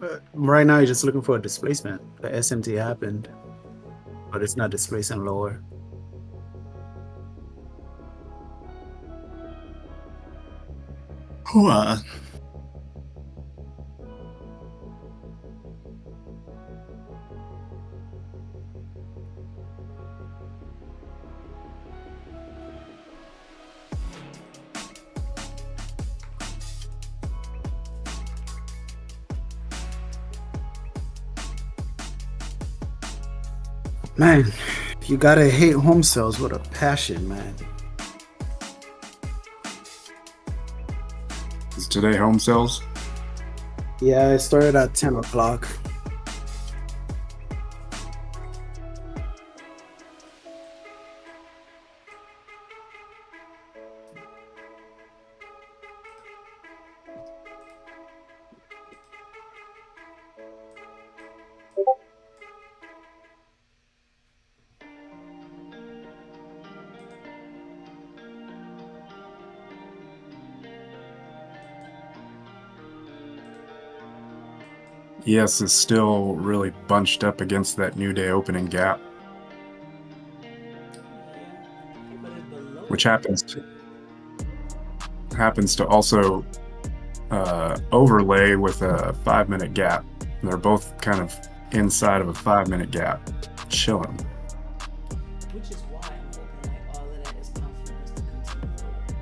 right? Right now, you're just looking for a displacement. The SMT happened, but it's not displacing lower. Hooah. Man, you gotta hate home sales with a passion, man. Is today home sales? Yeah, it started at 10 o'clock. ES is still really bunched up against that new day opening gap, But it's below. which happens to also overlay with a 5-minute gap. They're both kind of inside of a 5-minute gap, chilling. Which is why I'm hoping like all of that is confluence to continue forward.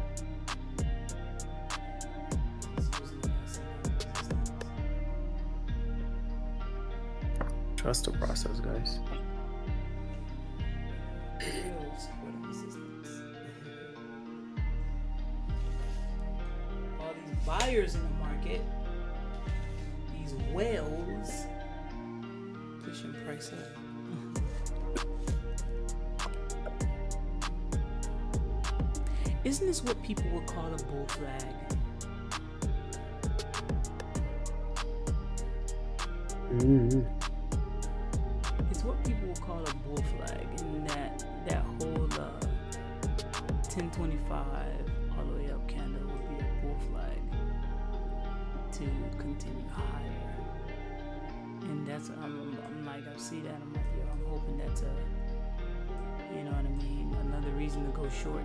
It's using it as some resistance. Trust the process, guys. Real support and resistance. All these buyers in the market, these whales, pushing price up. Isn't this what people would call a bull flag? It's what people would call a bull flag, and that whole 1025 all the way up candle would be a bull flag to continue higher. And that's I'm like, I see that, I'm like, yo, I'm hoping that's a, you know what I mean, another reason to go short.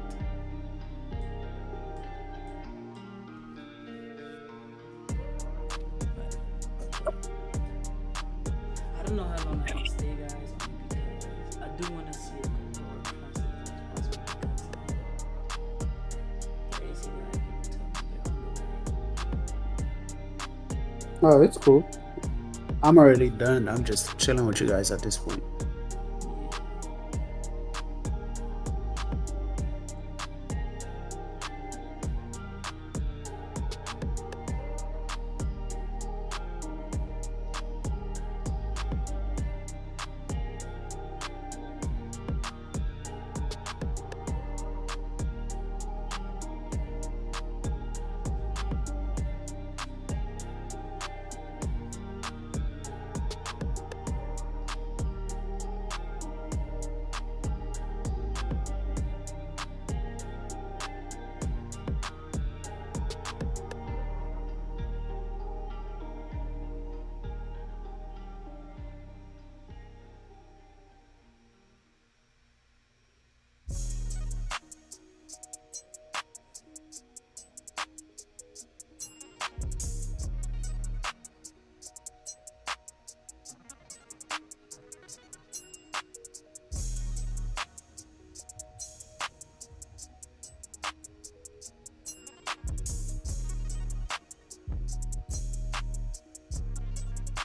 I don't know how long I can stay, guys, only because I do want to see it go lower constantly as possible, because basically like people tell me they're underway. Oh, it's cool. I'm already done. I'm just chilling with you guys at this point.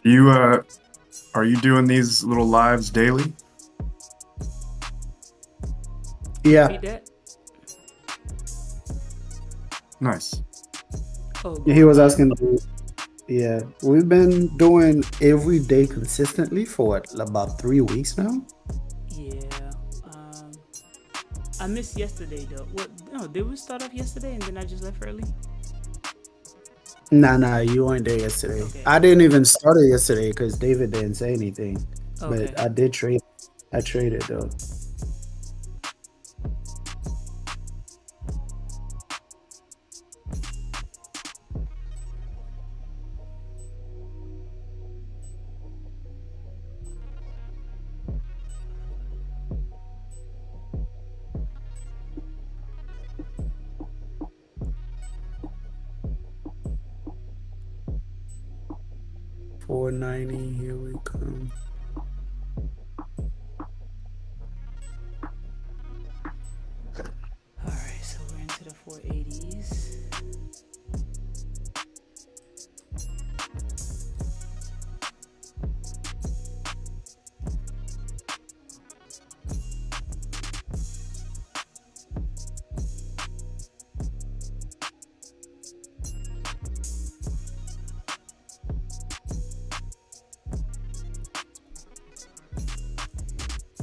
You are you doing these little lives daily? Yeah, Repeat that. Nice. Oh, he was going asking. Yeah, we've been doing every day consistently for what, about 3 weeks now. Yeah. Um, I missed yesterday though. What? No, did we start off yesterday and then I just left early? Nah, you weren't there yesterday. Okay. I didn't even start it yesterday because David didn't say anything. Okay. But I did trade. I traded though. $490. Here we come. All right, so we're into the 480s.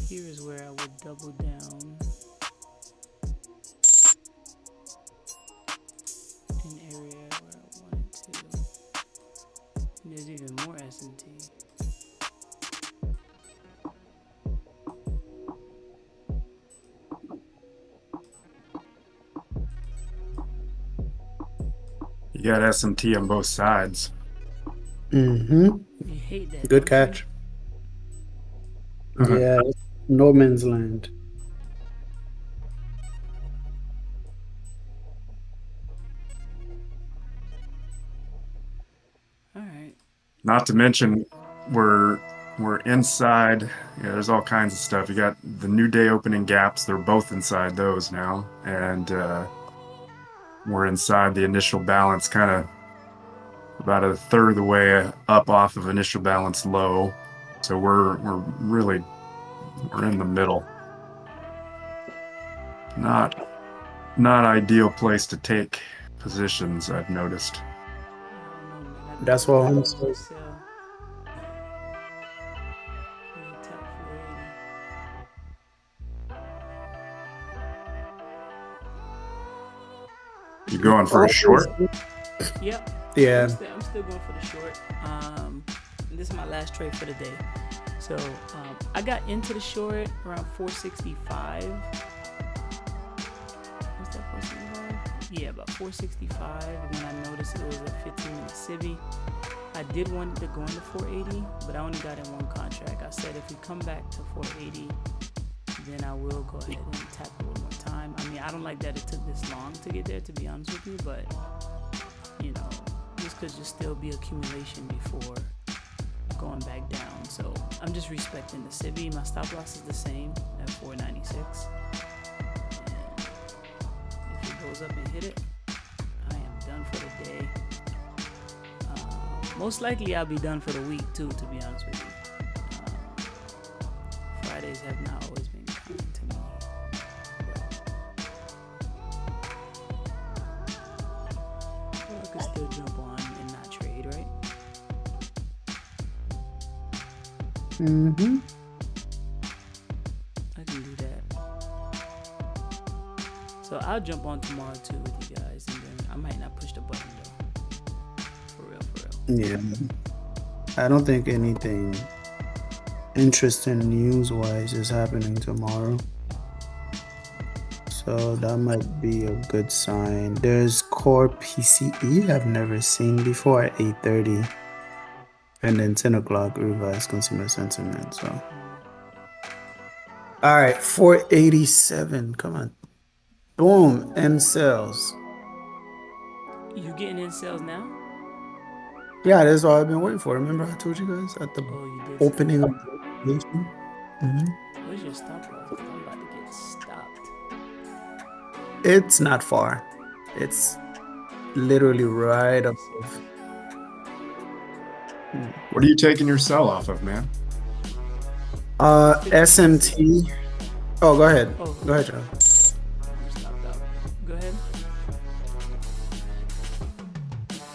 Here is where I would double down an area where I wanted to. And there's even more S&T. You got S&T on both sides. Mm-hmm. You hate that. Good don't you? catch. Yeah, no man's land. All right. Not to mention, we're inside. Yeah, there's all kinds of stuff. You got the new day opening gaps. They're both inside those now, and we're inside the initial balance, kind of about a third of the way up off of initial balance low. So we're in the middle. Not ideal place to take positions, I've noticed. I don't know, man. That's what I'm Sell. saying. Really tap 480. You going for a short? Yep. Yeah. I'm still going for the short. This is my last trade for the day. So I got into the short around 465. What's that, 465? Yeah, about 465. When I noticed it was a 15-minute civvy. I did want to go into 480, but I only got in one contract. I said if we come back to 480, then I will go ahead and tap it one more time. I mean, I don't like that it took this long to get there, to be honest with you, but you know, this could just still be accumulation before going back down. So I'm just respecting the civvy. My stop loss is the same at 496. And if it goes up and hit it, I am done for the day. Most likely I'll be done for the week too, to be honest with you. Fridays have not always been kind to me. But I could still jump on and not trade, right? Mm-hmm. I can do that. So I'll jump on tomorrow too with you guys, and then I might not push the button though. For real. Yeah. I don't think anything interesting news-wise is happening tomorrow. So that might be a good sign. There's core PCE I've never seen before at 8:30. And then 10 o'clock revised consumer sentiment. So all right, 487. Come on. Boom. End sales. You getting in sales now? Yeah, that's what I've been waiting for. Remember I told you guys at the Oh, you did. opening of the application? Where's your stop loss? 'Cause I'm about to get stopped. It's not far. It's literally right above. What are you taking your sell off of, man? SMT. Oh, go ahead. Oh. Go ahead, Joe. Stopped out. Go ahead.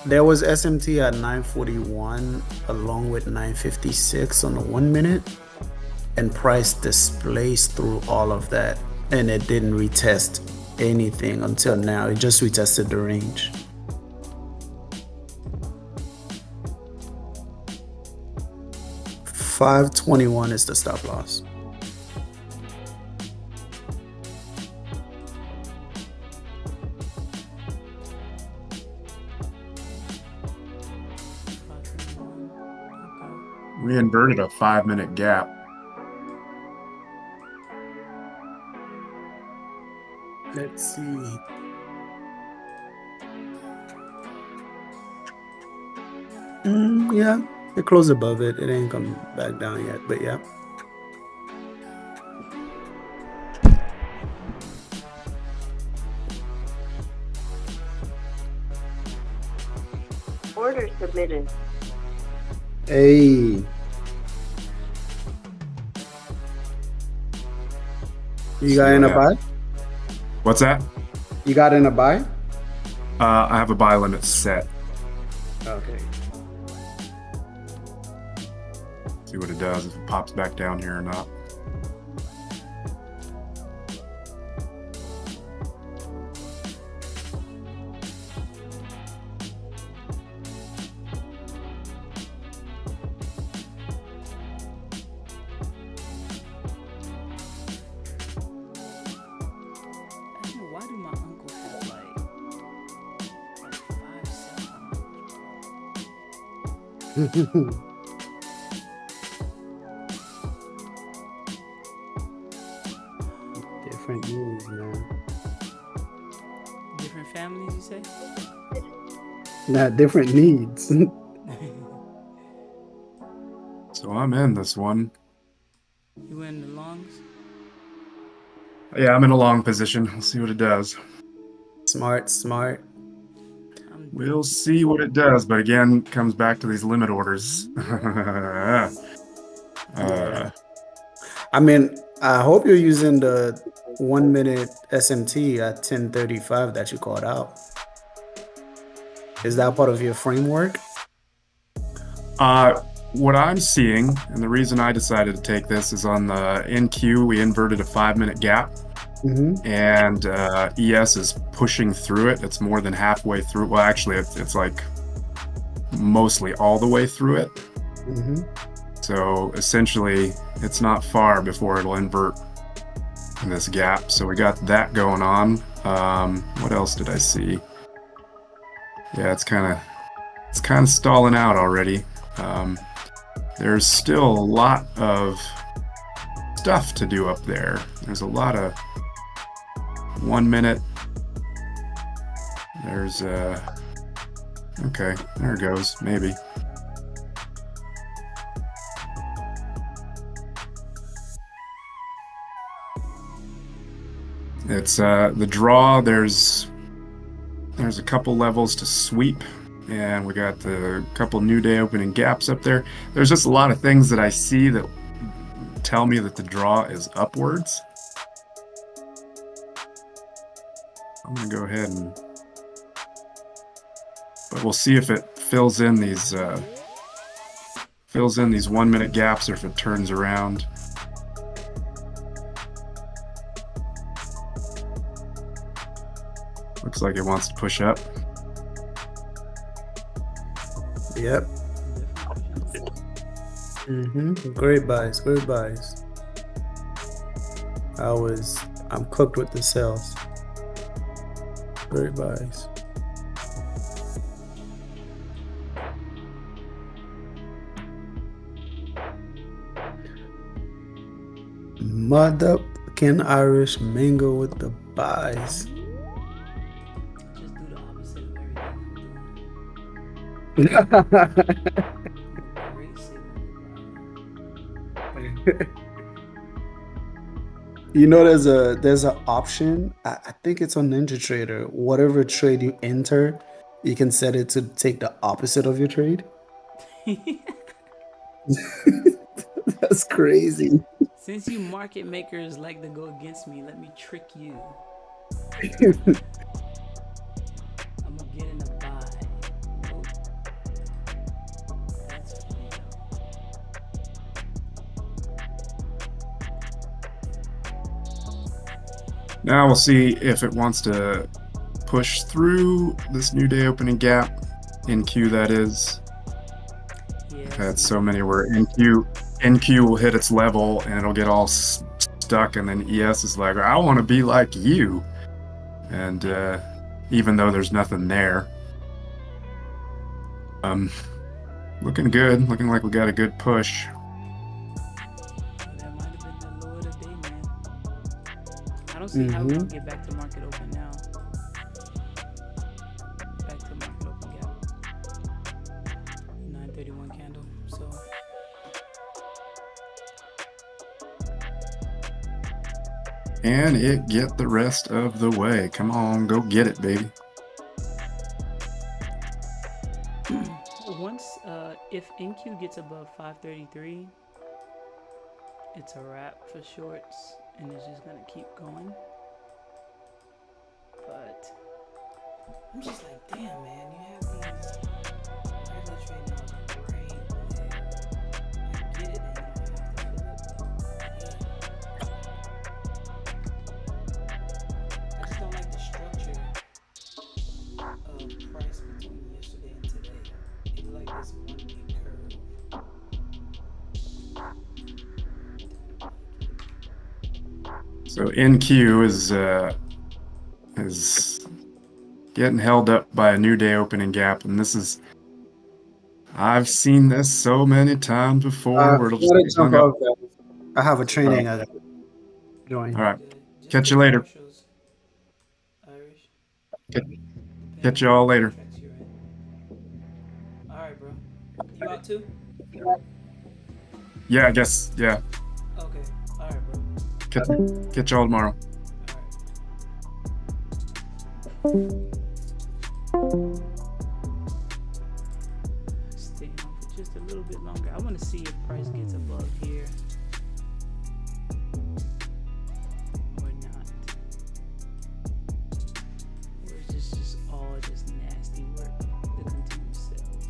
There was SMT at 941 along with 956 on the 1 minute, and price displaced through all of that, and it didn't retest anything until now. It just retested the range. $521 is the stop loss. We inverted a 5-minute gap. Let's see. Yeah, it closed above it. It ain't come back down yet, but yeah. Order submitted. Hey. You got in a buy? What's that? You got in a buy? I have a buy limit set. Okay. See what it does, if it pops back down here or not. Why do my uncle have like 5 cell phones? Different needs, man. Different families, you say? Not different needs. So I'm in this one. You in the longs? Yeah, I'm in a long position. We'll see what it does. Smart. We'll see what it does, but again, comes back to these limit orders. I mean, I hope you're using the 1 minute SMT at 1035 that you called out. Is that part of your framework? What I'm seeing, and the reason I decided to take this is on the NQ, we inverted a 5-minute gap. And ES is pushing through it. It's more than halfway through. Well, actually, it's like mostly all the way through it. So essentially, it's not far before it'll invert in this gap. So we got that going on. What else did I see? Yeah, it's kind of stalling out already. There's still a lot of stuff to do up there. There's a lot of 1 minute. There's okay, there it goes, maybe. It's the draw, there's a couple levels to sweep, and we got the couple new day opening gaps up there. There's just a lot of things that I see that tell me that the draw is upwards. I'm gonna go ahead but we'll see if it fills in these 1 minute gaps or if it turns around. Looks like it wants to push up. Yep. Great buys. I'm cooked with the sales. Great buys. Motherfucking Irish mingle with the buys. Just do the opposite of everything I'm doing. Great signal. You know, there's an option. I think it's on NinjaTrader. Whatever trade you enter, you can set it to take the opposite of your trade. That's crazy. Since you market makers like to go against me, let me trick you. I'm gonna get in a buy. Oh, that's funny though. Now we'll see if it wants to push through this new day opening gap. NQ, that is. Yeah, I've had see, so many where NQ will hit its level and it'll get all stuck, and then ES is like, I want to be like you. And even though there's nothing there, looking good. Looking like we got a good push. that might have been the low of the day, man. I don't see how we're gonna get back to market open now. Back to market open gap. 931 candle. So And it get the rest of the way. Come on, go get it, baby. once if NQ gets above 533, it's a wrap for shorts, and it's just gonna keep going. But I'm just like, damn, man, you have these regular trade now great, man. I get it that you don't have to fill it, but I just don't like the structure of price between yesterday and today. It's like this one big curve. So NQ is getting held up by a new day opening gap, and this is, I've seen this so many times before where it'll just get hung up. I have a training I got to join. All right, Just catch the you later. partials, Irish. Catch you all later. Contracts you're in. All right, bro. You out too? Yeah, I guess, yeah. Okay. All right, bro. Catch y'all tomorrow. Stay on for just a little bit longer. I want to see if price gets above here or not. Or is this just all just nasty work to continue sales?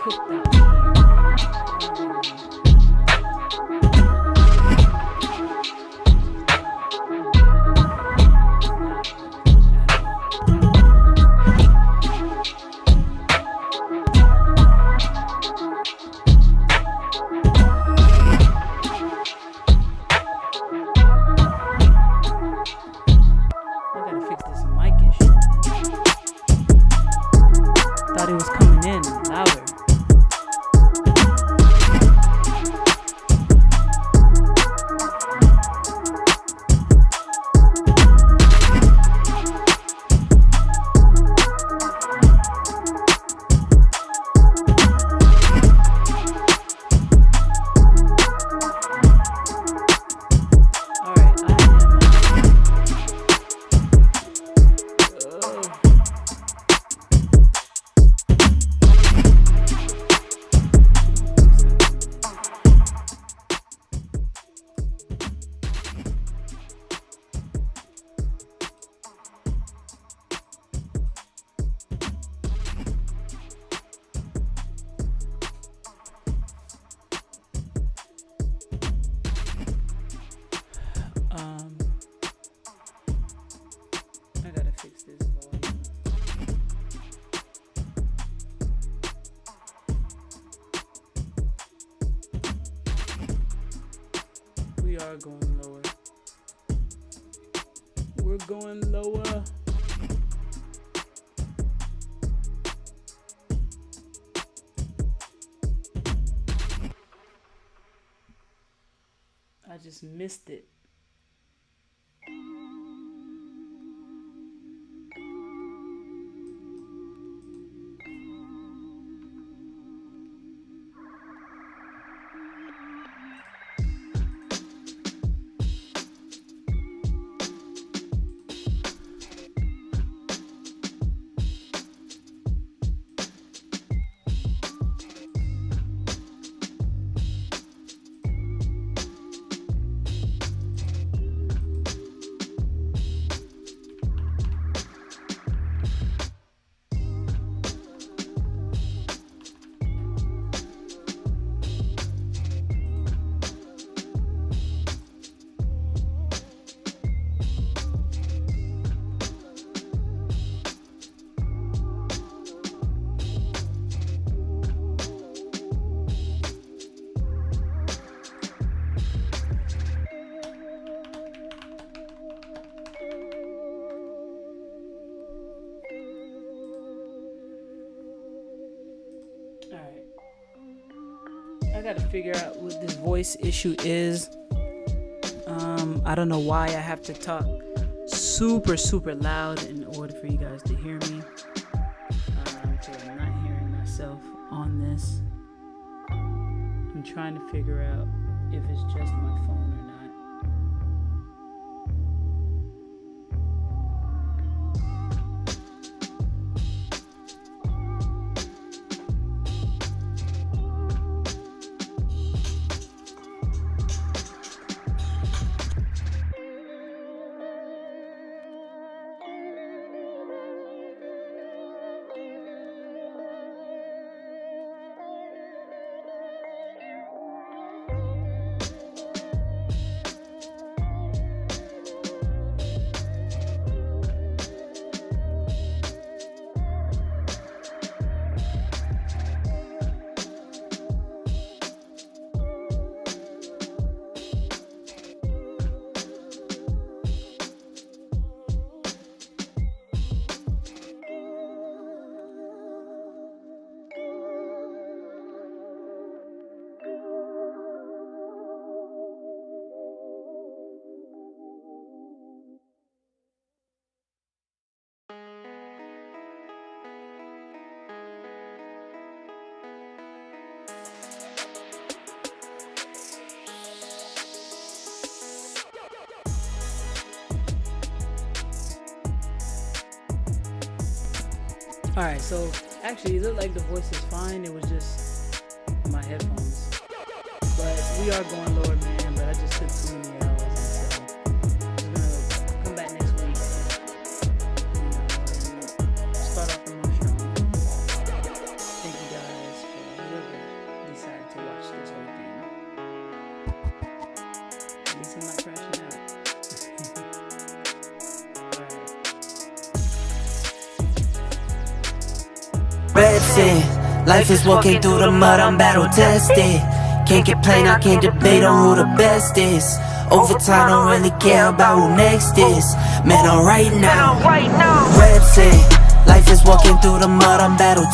cooked out here. I gotta fix this mic issue. Thought it was coming in louder. Alright, I am. I gotta fix this volume. We are going lower. We're going lower. I just missed it. Alright. I gotta figure out what this voice issue is. I don't know why I have to talk super loud in order for you guys to hear me. So I'm not hearing myself on this. I'm trying to figure out if it's just my phone or not. Alright, so actually it looked like the voice is fine. It was just my headphones. But we are going lower, man. But I just took too many hours. So I'm just gonna come back next week. And start off the more strong. Thank you guys for Reps in, life is walking through the mud, I'm battle tested. Can't complain, I can't debate on who the best is. Over time, don't really care about who next is. Man, I'm right now. Reps in, life is walking through the mud, I'm battle